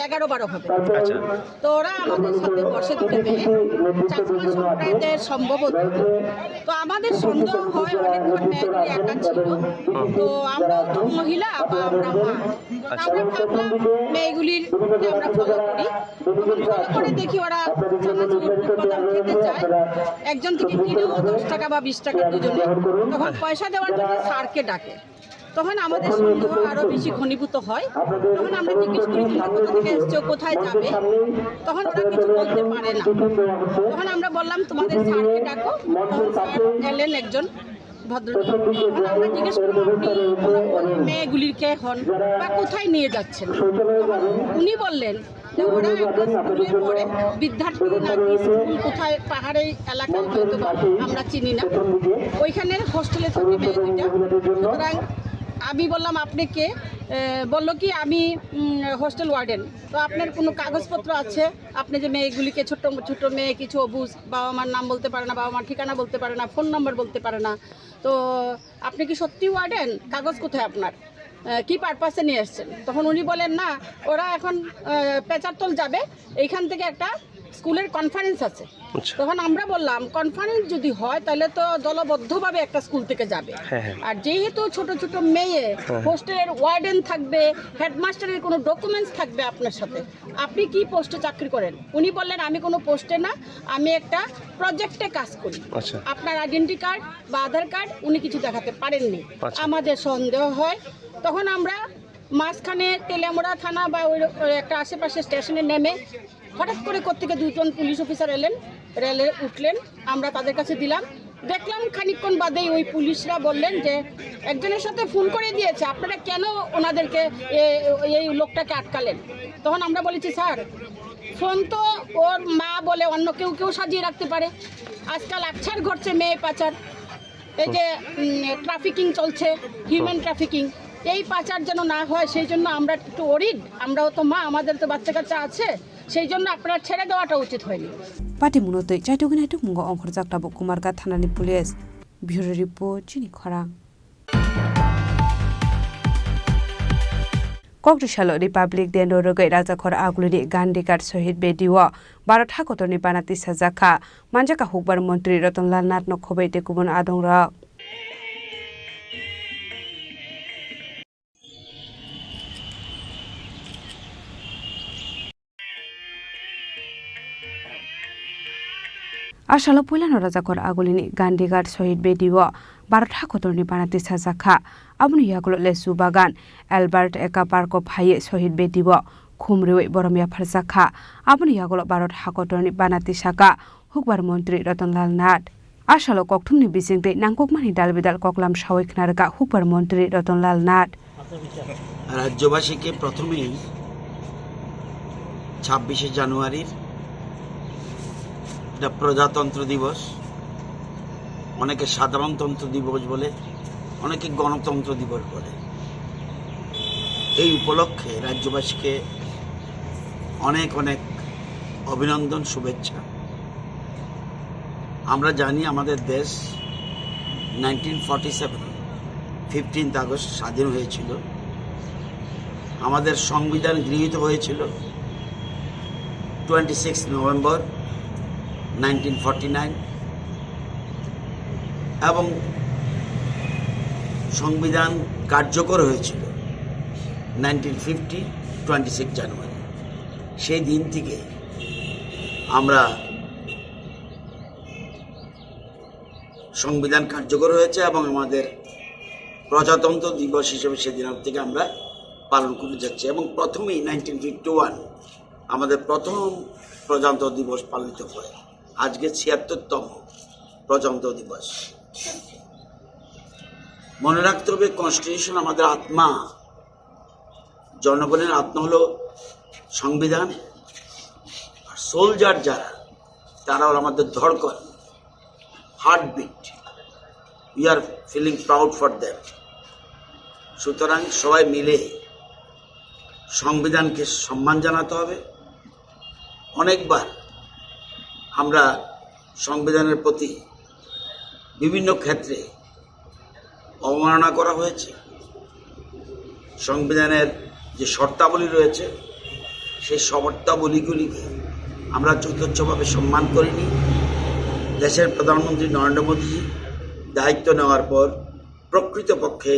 11-12 হবে তো ওরা আমাদের সাথে বসে দুটো মেয়ে চাকমা সম্প্রদায়ের সম্ভবত তো আমাদের সন্দেহ হয় অনেকক্ষণ মেয়েগুলি একা ছিল তো আমরা তো মহিলা বা আমরা মা আমরা ভাবলাম মেয়েগুলির আমরা ফলো করি ফলো করে দেখি ওরা বাদাম খেতে চায় একজন থেকে কিনেও 10 টাকা বা 20 টাকা দুজনে তখন পয়সা দেওয়ার জন্য স্যারকে ডাকে তখন আমাদের সন্দেহ আরো বেশি ঘনীভূত হয় তখন আমরা জিজ্ঞেস করি কোথা থেকে এসছো কোথায় যাবে তখন ওরা কিছু বলতে পারে না তখন আমরা বললাম তোমাদের স্যারকে ডাকো স্যার এলেন একজন ভদ্রলোক আমরা জিজ্ঞেস করলাম আপনি মেয়েগুলির কে হন বা কোথায় নিয়ে যাচ্ছেন উনি বললেন যে ওরা একটা স্কুলে পড়ে, বিদ্যার্থী নাকি স্কুল কোথায় পাহাড়ে এলাকায় হয়তো বা আমরা চিনি না, ওইখানে হোস্টেলে থাকে মেয়ে দুইটা। সুতরাং আমি বললাম আপনি কে? বললো কি আমি হোস্টেল ওয়ার্ডেন। তো আপনার কোনো কাগজপত্র আছে? আপনি যে মেয়েগুলিকে ছোট্ট ছোট্ট মেয়ে কিছু অবুঝ, বাবা মার নাম বলতে পারে না, বাবা মার ঠিকানা বলতে পারে না, ফোন নাম্বার বলতে পারে না, তো আপনি কি সত্যি ওয়ার্ডেন? কাগজ কোথায় আপনার? কি পারপাসে নিয়ে এসছেন? তখন উনি বলেন না, ওরা এখন পেচারতল যাবে, এইখান থেকে একটা স্কুলের কনফারেন্স আছে। তখন আমরা বললাম কনফারেন্স যদি হয় তাহলে তো দলবদ্ধভাবে একটা স্কুল থেকে যাবে, আর যেহেতু ছোট ছোট মেয়ে, হোস্টেলের ওয়ার্ডেন থাকবে, হেডমাস্টারের কোনো ডকুমেন্টস থাকবে আপনার সাথে, আপনি কি পোস্টে চাকরি করেন? উনি বললেন আমি কোনো পোস্টে না, আমি একটা প্রজেক্টে কাজ করি। আপনার আইডেন্টি কার্ড বা আধার কার্ড উনি কিছু দেখাতে পারেননি। আমাদের সন্দেহ হয়, তখন আমরা মাঝখানে তেলিয়ামুড়া থানা বা ওই একটা আশেপাশে স্টেশনে নেমে হঠাৎ করে কোত্থেকে দুজন পুলিশ অফিসার এলেন, রেলে উঠলেন, আমরা তাদের কাছে দিলাম। দেখলাম খানিকক্ষণ বাদেই ওই পুলিশরা বললেন যে একজনের সাথে ফোন করে দিয়েছে, আপনারা কেন ওনাদেরকে এই লোকটাকে আটকালেন? তখন আমরা বলেছি স্যার, ফোন তো ওর মা বলে অন্য কেউ সাজিয়ে রাখতে পারে। আজকাল আচ্ছার ঘটছে মেয়ে পাচার, এই যে ট্রাফিকিং চলছে, হিউম্যান ট্রাফিকিং, এই পাচার যেন না হয় সেই জন্য আমরা একটু ওরিড। আমরাও তো মা, আমাদের তো বাচ্চা কাচ্চা আছে, সেই জন্য আপনার ছেড়ে দেওয়াটা উচিত হয়নি। পাটি মুনতৈ চাইটুগিন আইটুক মুঙ্গ অংখর জাকটাবো কুমারগা থানানি পুলিশ ব্যুরো রিপোর্ট চিনি খরাং। কক্রিশাল রিপাব্লিক ডে নরগৈ রাজাখর আগুলিনি গান্ধীঘাট শহীদ বেদিও भारत हाकतरनि बानाति साजाखा मानजाका हुकबार मन्त्री रतनलाल नाथ नखबै टेकुबन आदंरा आसालो पुलानो राजाखर आगुलिनी गान्धीघाट शहीद बेदिओ भारत हाकतरनि बानाति साजाखा आबुनि यागुलो लेसु बागान एलबार्ट एका पार्को फाये शहीद बेदिओ खुमरिवे बरमिया फारजाखा आबुनि यागुलो भारत हाकतरनि बानाति साका हुकबार मन्त्री रतनलाल नाथ आसालो कक्थुमनि बिजिंगदै नांगकमानि दालबिदाल ककलाम सावै खनारगा हुकबार मन्त्री रतनलाल नाथ राज्यबासीके प्रथमेई 26 জানুয়ারির प्रजातंत्र दिवस अनेके साधारणतंत्र दिवस बोले अनेके गणतंत्र दिवस बोले এই উপলক্ষে রাজ্যবাসীকে অনেক অনেক অভিনন্দন শুভেচ্ছা। আমরা জানি আমাদের দেশ 1947 15 আগস্ট স্বাধীন হয়েছিল। আমাদের সংবিধান গৃহীত হয়েছিল 26 নভেম্বর 1949 এবং সংবিধান কার্যকর হয়েছিল 1950 26 জানুয়ারি। সেই দিন থেকে আমরা সংবিধান কার্যকর হয়েছে এবং আমাদের প্রজাতন্ত্র দিবস হিসেবে সেদিন থেকে আমরা পালন করে যাচ্ছি এবং প্রথমেই 1951 আমাদের প্রথম প্রজাতন্ত্র দিবস পালিত হয়। আজকে 76তম প্রজাতন্ত্র দিবস। মনে রাখতে হবে কনস্টিটিউশন আমাদের আত্মা, জনগণের আত্মা হলো সংবিধান, আর সোলজার যারা তারা হলো আমাদের ধড়কন, heartbeat. We are feeling proud for them. সুতরাং সবাই মিলে সংবিধানকে সম্মান জানাতে হবে। অনেকবার আমরা সংবিধানের প্রতি বিভিন্ন ক্ষেত্রে অবমাননা করা হয়েছে। সংবিধানের যে শর্তাবলী রয়েছে সেই শর্তাবলীগুলিকে আমরা যথেচ্ছভাবে সম্মান করিনি। দেশের প্রধানমন্ত্রী নরেন্দ্র মোদী দায়িত্ব নেওয়ার পর প্রকৃতপক্ষে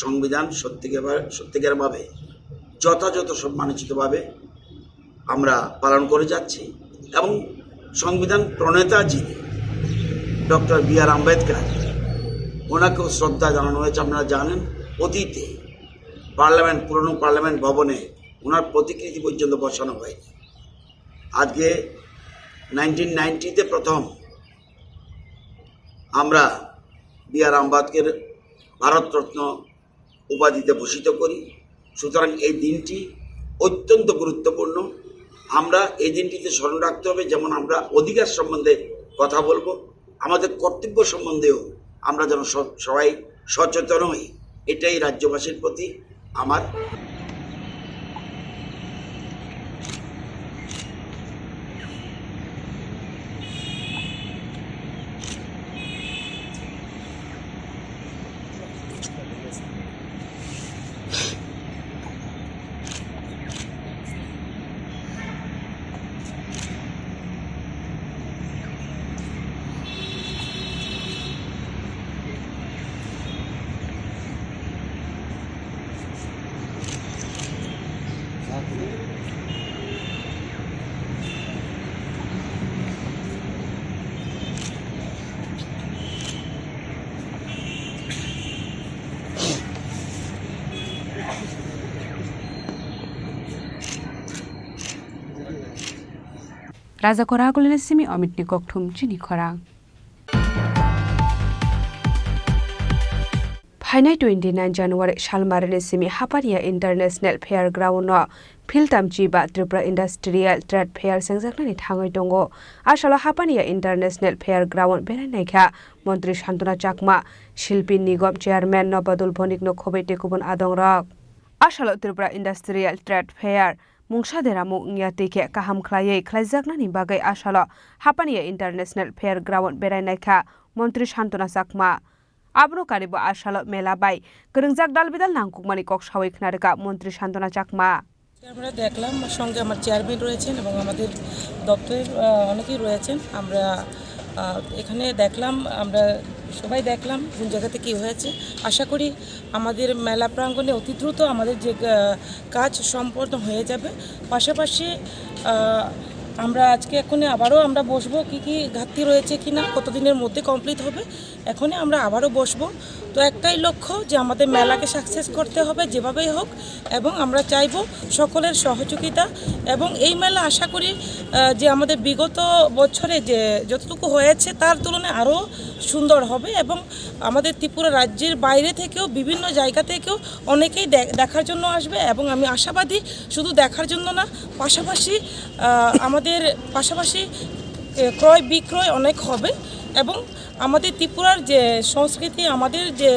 সংবিধান সত্যিকারভাবে যথাযথ সম্মানিতভাবে আমরা পালন করে যাচ্ছি এবং সংবিধান প্রণেতা যিনি ডক্টর বি.আর. আম্বেদকর, ওনাকেও শ্রদ্ধা জানানো হয়েছে। আপনারা জানেন অতীতে পুরনো পার্লামেন্ট ভবনে ওনার প্রতিকৃতি পর্যন্ত বসানো হয়নি। আজকে 1990-তে প্রথম আমরা বি.আর. আম্বেদকর ভারতরত্ন উপাধিতে ভূষিত করি। সুতরাং এই দিনটি অত্যন্ত গুরুত্বপূর্ণ আমরা এই দিনটিতে স্মরণ রাখতে হবে। যেমন আমরা অধিকার সম্বন্ধে কথা বলবো, আমাদের কর্তব্য সম্বন্ধেও আমরা যেন সবাই সচেতন হই, এটাই রাজ্যবাসীর প্রতি আমার। Raza Koragulina Simi Omitni Koktum Chini Korang. Hainai 29 January Shalmarine Simi Haparia International Fairground no Philtam Chiba Tripura Industrial Trade Fair Sengjaknani Thangoi Tongo Ashala Hapania International Fairground Benaikha Montri Shantuna Chakma Shilpi Nigom Chairman Nobadul Bonik no Khobete Kubun Adongrok Ashala Tripura Industrial Trade Fair Mungshadera Mungyatike Kaham Klaye Klaijaknani Bagai Ashala Hapania International Fairground Benaikha Montri Shantuna Chakma Abro Karibo Ashala Mela Bai Gringjak Dalbidal Nangkukmani Kok Shawik Narika Montri Shantuna Chakma আমরা দেখলাম সঙ্গে আমার chairman রয়েছেন এবং আমাদের দপ্তরের অনেকেই রয়েছেন। আমরা এখানে দেখলাম, আমরা সবাই দেখলাম কোন জায়গাতে কী হয়েছে। আশা করি আমাদের মেলা প্রাঙ্গণে অতি দ্রুত আমাদের যে কাজ সম্পন্ন হয়ে যাবে। পাশাপাশি আমরা আজকে এখনই আবারও আমরা বসবো কি ঘাটতি রয়েছে কিনা, কতদিনের মধ্যে কমপ্লিট হবে, এখনই আমরা আবারও বসবো। তো একটাই লক্ষ্য যে আমাদের মেলাকে সাকসেস করতে হবে যেভাবেই হোক, এবং আমরা চাইব সকলের সহযোগিতা। এবং এই মেলা আশা করি যে আমাদের বিগত বছরে যে যতটুকু হয়েছে তার তুলনায় আরও সুন্দর হবে, এবং আমাদের ত্রিপুরা রাজ্যের বাইরে থেকেও বিভিন্ন জায়গা থেকেও অনেকেই দেখার জন্য আসবে। এবং আমি আশাবাদী শুধু দেখার জন্য না, পাশাপাশি ক্রয় বিক্রয় অনেক হবে। এবং আমাদের ত্রিপুরার যে সংস্কৃতি, আমাদের যে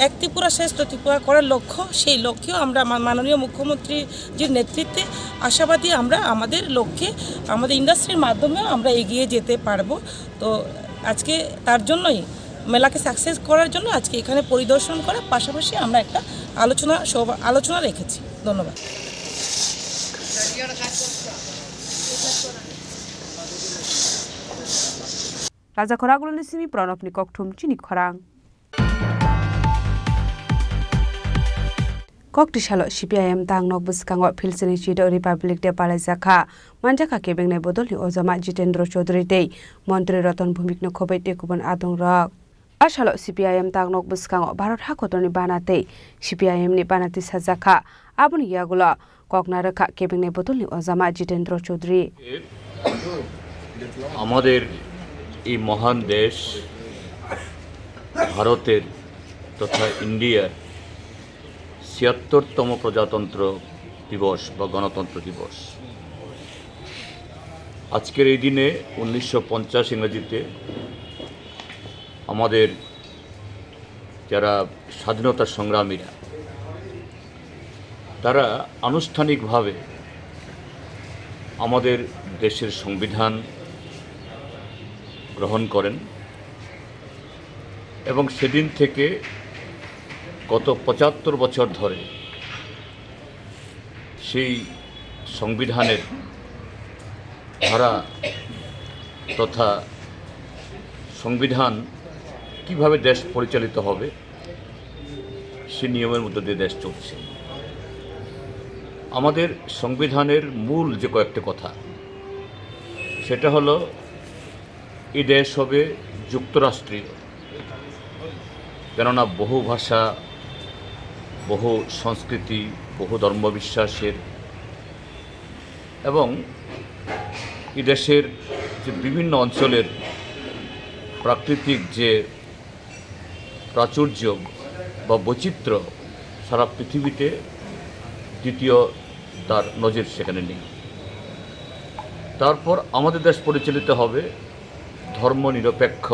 এক ত্রিপুরা শ্রেষ্ঠ ত্রিপুরা করার লক্ষ্য, সেই লক্ষ্যেও আমরা মাননীয় মুখ্যমন্ত্রীজির নেতৃত্বে আশাবাদী আমরা আমাদের লক্ষ্যে আমাদের ইন্ডাস্ট্রির মাধ্যমেও আমরা এগিয়ে যেতে পারবো। তো আজকে তার জন্যই মেলাকে সাকসেস করার জন্য আজকে এখানে পরিদর্শন করা, পাশাপাশি আমরা একটা আলোচনা রেখেছি। ধন্যবাদ। Raza Koragulina Simi Pranopni Koktum Chini Korang. Kokti Shalo CPIM Tang Nok Buskango Pilseni Chido Republic de Palazaka Manjaka Kebengne Bodoli Ozama Jitendro Chaudhary Day Montri Ratan Bhumikno Khobete Kuban Adong Rok Ashalo CPIM Tang Nok Buskango Bharat Hakotoni Banate CPIM ni Banati Sajaka Abuni Yagula Koknaraka Kebengne Bodoli Ozama Jitendro Chaudhary আমাদের এই মহান দেশ ভারতের তথা ইন্ডিয়ার ৭৬তম প্রজাতন্ত্র দিবস বা গণতন্ত্র দিবস। আজকের এই দিনে ১৯৫০ ইংরেজিতে আমাদের যারা স্বাধীনতা সংগ্রামীরা তারা আনুষ্ঠানিকভাবে আমাদের দেশের সংবিধান গ্রহণ করেন, এবং সেদিন থেকে গত ৭৫ বছর ধরে সেই সংবিধানের ধারা তথা সংবিধান কিভাবে দেশ পরিচালিত হবে সে নিয়মের মধ্যে দিয়ে দেশ চলছে। আমাদের সংবিধানের মূল যে কয়েকটা কথা, সেটা হলো এই দেশ হবে যুক্তরাষ্ট্রীয়, কেননা বহু ভাষা, বহু সংস্কৃতি, বহু ধর্মবিশ্বাসের, এবং এই দেশের যে বিভিন্ন অঞ্চলের প্রাকৃতিক যে প্রাচুর্য বা বৈচিত্র্য সারা পৃথিবীতে দ্বিতীয় তার নজির সেখানে নেই। তারপর আমাদের দেশ পরিচালিত হবে ধর্মনিরপেক্ষ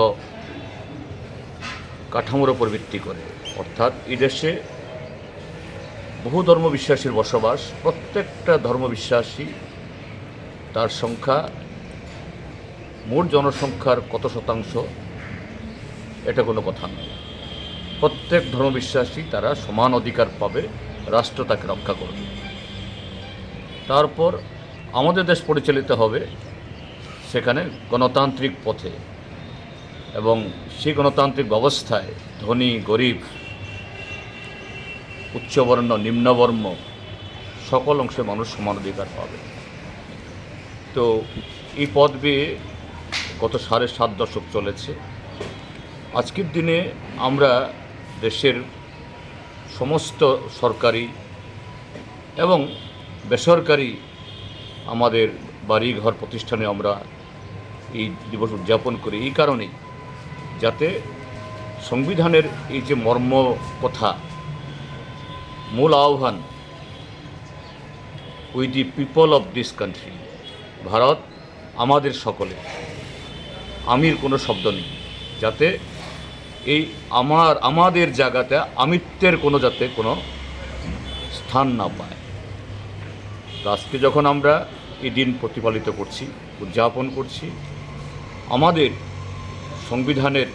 কাঠামোর উপর ভিত্তি করে, অর্থাৎ এই দেশে বহু ধর্মবিশ্বাসীর বসবাস। প্রত্যেকটা ধর্মবিশ্বাসী তার সংখ্যা মোট জনসংখ্যার কত শতাংশ এটা কোনো কথা নয়। প্রত্যেক ধর্মবিশ্বাসী তারা সমান অধিকার পাবে, রাষ্ট্র তাকে রক্ষা করবে। তারপর আমাদের দেশ পরিচালিত হবে সেখানে গণতান্ত্রিক পথে, এবং সেই গণতান্ত্রিক ব্যবস্থায় ধনী গরিব, উচ্চবর্ণ নিম্নবর্ণ সকল অংশে মানুষ সমান অধিকার পাবে। তো এই পথ বেয়ে গত 7.5 দশক চলেছে। আজকের দিনে আমরা দেশের সমস্ত সরকারি এবং বেসরকারি আমাদের বাড়িঘর প্রতিষ্ঠানে আমরা এই দিবস উদযাপন করি এই কারণেই, যাতে সংবিধানের এই যে মর্ম কথা, মূল আহ্বান, we the people of this country, Bharat আমাদের সকলে, আমির কোনো শব্দ নেই, যাতে এই আমাদের জায়গাতে আমিত্বের কোনো যাতে কোনো স্থান না পায়। তো আজকে যখন আমরা এই দিন প্রতিপালিত করছি, উদযাপন করছি, আমাদের সংবিধানের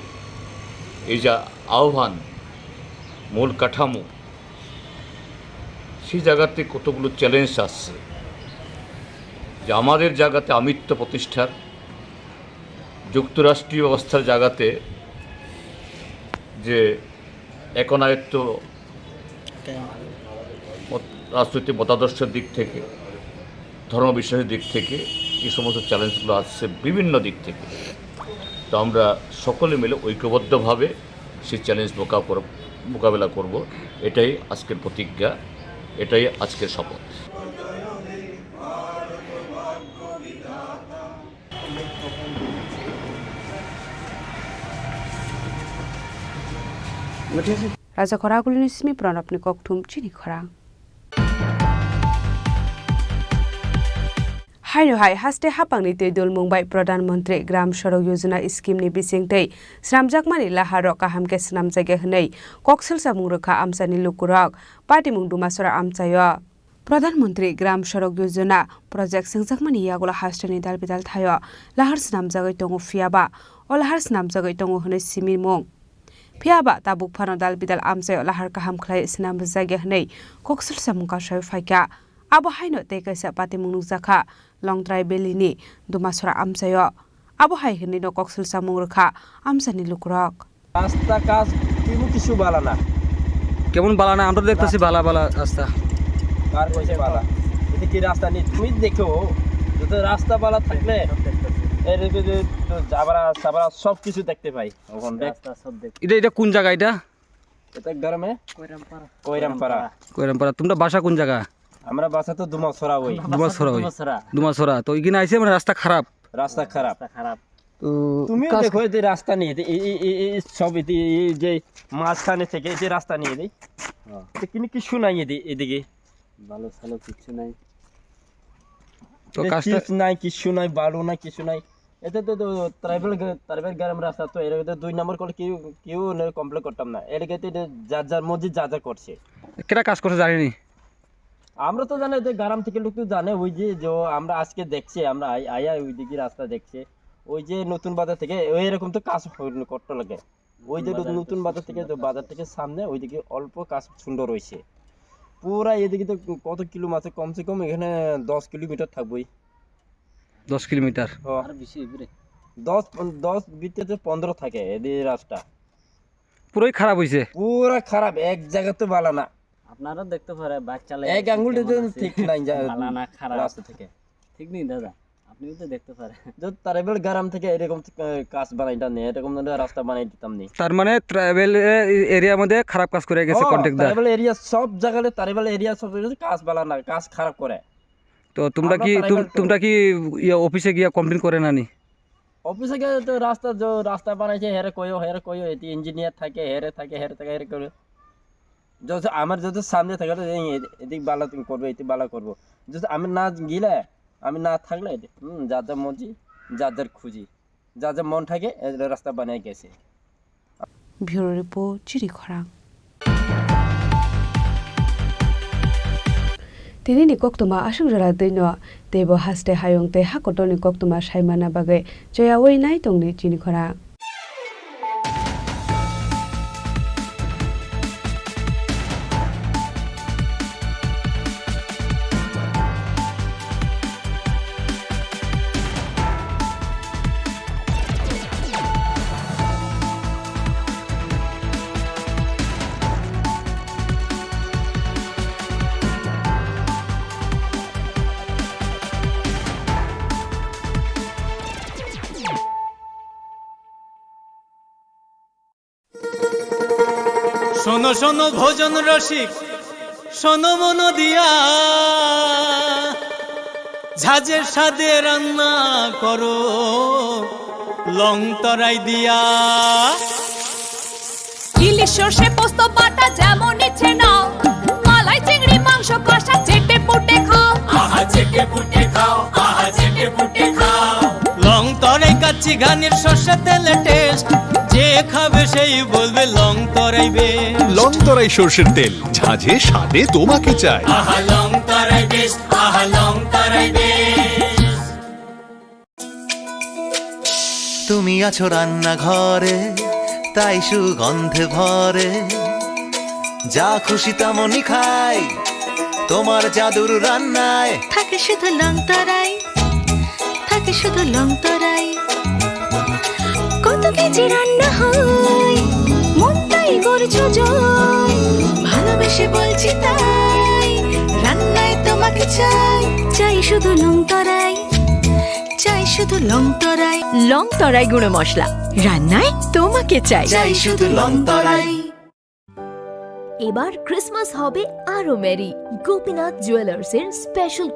এই যা আহ্বান, মূল কাঠামো, সেই জায়গাতে কতগুলো চ্যালেঞ্জ আসছে, যে আমাদের জায়গাতে আমিত্ব প্রতিষ্ঠার, যুক্তরাষ্ট্রীয় ব্যবস্থার জায়গাতে যে একনায়ত্ব রাজনৈতিক মতাদর্শের দিক থেকে, ধর্মবিশ্বাসের দিক থেকে, এই সমস্ত চ্যালেঞ্জগুলো আসছে বিভিন্ন দিক থেকে। তো আমরা সকলে মিলে ঐক্যবদ্ধভাবে সেই চ্যালেঞ্জ মোকাবেলা করব, এটাই আজকের প্রতিজ্ঞা, এটাই আজকের শপথ। Raja Koragulini Smi Pranapni Koktum Chini Korang. Hai haste hapangni te dul Mumbai Pradhan Mantri Gram Sadak Yojana scheme ni bisingtei snamjakmani laharo kaham ke snamjage hnei koksel samung rokha amsani lukurok party mung dumasora amchayo Pradhan Mantri Gram Sadak Yojana project singjakmani yagula hastani dalbidal thayo lahar snamjagai tongo fiaba o lahar snamjagai tongo hnei simir mung Piaba tabuk phano dalbidal amchayo lahar kaham khlai snamjage hnei koksel samung ka sai faika abo haino te kaisa party mung nukjakha long tribelini dumasora amsayo abo hai hini no koksel samung rakha amsani lukrok রাস্তা কাজ কিছু বালা না কেমন বালা না আমরা দেখতেছি বালা বালা রাস্তা কার কইছে বালা এটা কি রাস্তা নেই তুমি দেখো যত রাস্তা বালা থাকলে এর যে যাবরা সব কিছু দেখতে পাই এখন রাস্তা সব দেখ এটা কোন জায়গা এটা গ্রামে কইরামপাড়া তোমরা বাসা কোন জায়গা আমরা বাসা তো দুমাছড়া তো এখানে আইছে মানে রাস্তা খারাপ তো তুমি দেখো এই রাস্তা নিয়ে এই সব এই যে মাঝখানে থেকে এই যে রাস্তা নিয়ে দেই কিন্তু কিছু নাই এদিকে ভালো ভালো কিছু নাই তো কাজটা নাই কিছু নাই ভালো না কিছু নাই এটা তো ট্রাইবেল গ্রাম রাস্তা তো এর 2 নম্বর করে কেউ কমপ্লিট করতাম না এর গেতে যার মসজিদ যা করছে কেটা কাজ করছে জানি আমরা তো জানি যে গ্রাম থেকে লোক তো জানে ওই যে আমরা আজকে দেখছি আমরা আয়া ওই দিকে রাস্তা দেখছে ওই যে নতুন বাজার থেকে ওই এরকম তো কাজ করতে লাগে ওই যে নতুন বাজার থেকে বাজার থেকে সামনে ওইদিকে অল্প কাজ সুন্দর হয়েছে পুরা এদিকে তো কত কিলোমিটার কমসে কম এখানে 10 কিলোমিটার থাকবই 10 কিলোমিটার আর বেশি 10 ভিতরে 15 থাকে এই রাস্তা পুরোই খারাপ হইছে পুরা খারাপ এক জায়গাতে ভালো না আপনারা দেখতে পারে বাইক চালায় এক আঙ্গুলটা ঠিক নাই ভালো না খারাপ রাস্তা থেকে ঠিক নেই দাদা আপনিও তো দেখতে পারেন যে ট্রাইবেল গ্রাম থেকে এরকম কাজ বানাইতা নেই এরকম রাস্তা বানাই দিতাম নি তার মানে ট্রাইবেল এরিয়ার মধ্যে খারাপ কাজ করে গেছে কন্ট্রাক্টর ট্রাইবেল এরিয়া সব জায়গায় ট্রাইবেল এরিয়া সব কাজ ভালো না কাজ খারাপ করে তো তোমরা কি অফিসে গিয়া কমপ্লেইন করে নানি অফিসে গিয়ে তো রাস্তা বানাইছে হেরে কইও এটি ইঞ্জিনিয়ার থাকে হেরে করে আমার যদি সামনে থাকে এদিক বালা করবো এটি বালা করবো যদি আমি না গিলে আমি না থাকলে যার যার মর্জি যার যার খুঁজি যার যার মন থাকে রাস্তা বানাই গেছে। ব্যুরো রিপোর্ট চিরিখরাং tinini koktuma asungjara deino tebo haste hayong te hakotoni koktuma saimana bagai joyawei nai tongni chinikhora শোনো শোনো ভোজন রসিক শোনো মন দিয়া ঝাঁঝের স্বাদে রান্না করো লং তরাই দিয়া ইলিশ সর্ষে পোস্ত বাটা যেমন ইচ্ছে নাও মালাই চিংড়ি মাংস কষা চেটে পুটে খাও আহা চেটে পুটে খাও আহা চেটে পুটে খাও লং তরাই কাচ্চি ঘানির সর্ষে তেলে টেস্ট যে খাবে সেই বলবে লং তরাই বেশ লং তরাই সর্ষের তেল ঝাঁঝে স্বাদে তোমাকে চাই। আহা লং তরাই বেশ আহা লং তরাই বেশ। তুমি আছো রান্না ঘরে তাই সুগন্ধে ভরে যা খুশি তেমনই খাই তোমার জাদুর রান্নায় থাকে শুধু লং তরাই থাকে শুধু লং তরাই কত কেজি রান্না হয় মন তাই করছো জয় ভালোবেসে বলছি তাই রান্নায় তোমাকে চাই চাই শুধু লং তরাই চাই শুধু লং তরাই লং তরাই গুঁড়ো মশলা রান্নায় তোমাকে চাই চাই শুধু লং তরাই। এবার ক্রিসমাস হবে আরো মেরি গোপীনাথ জুয়েলার্সের স্পেশাল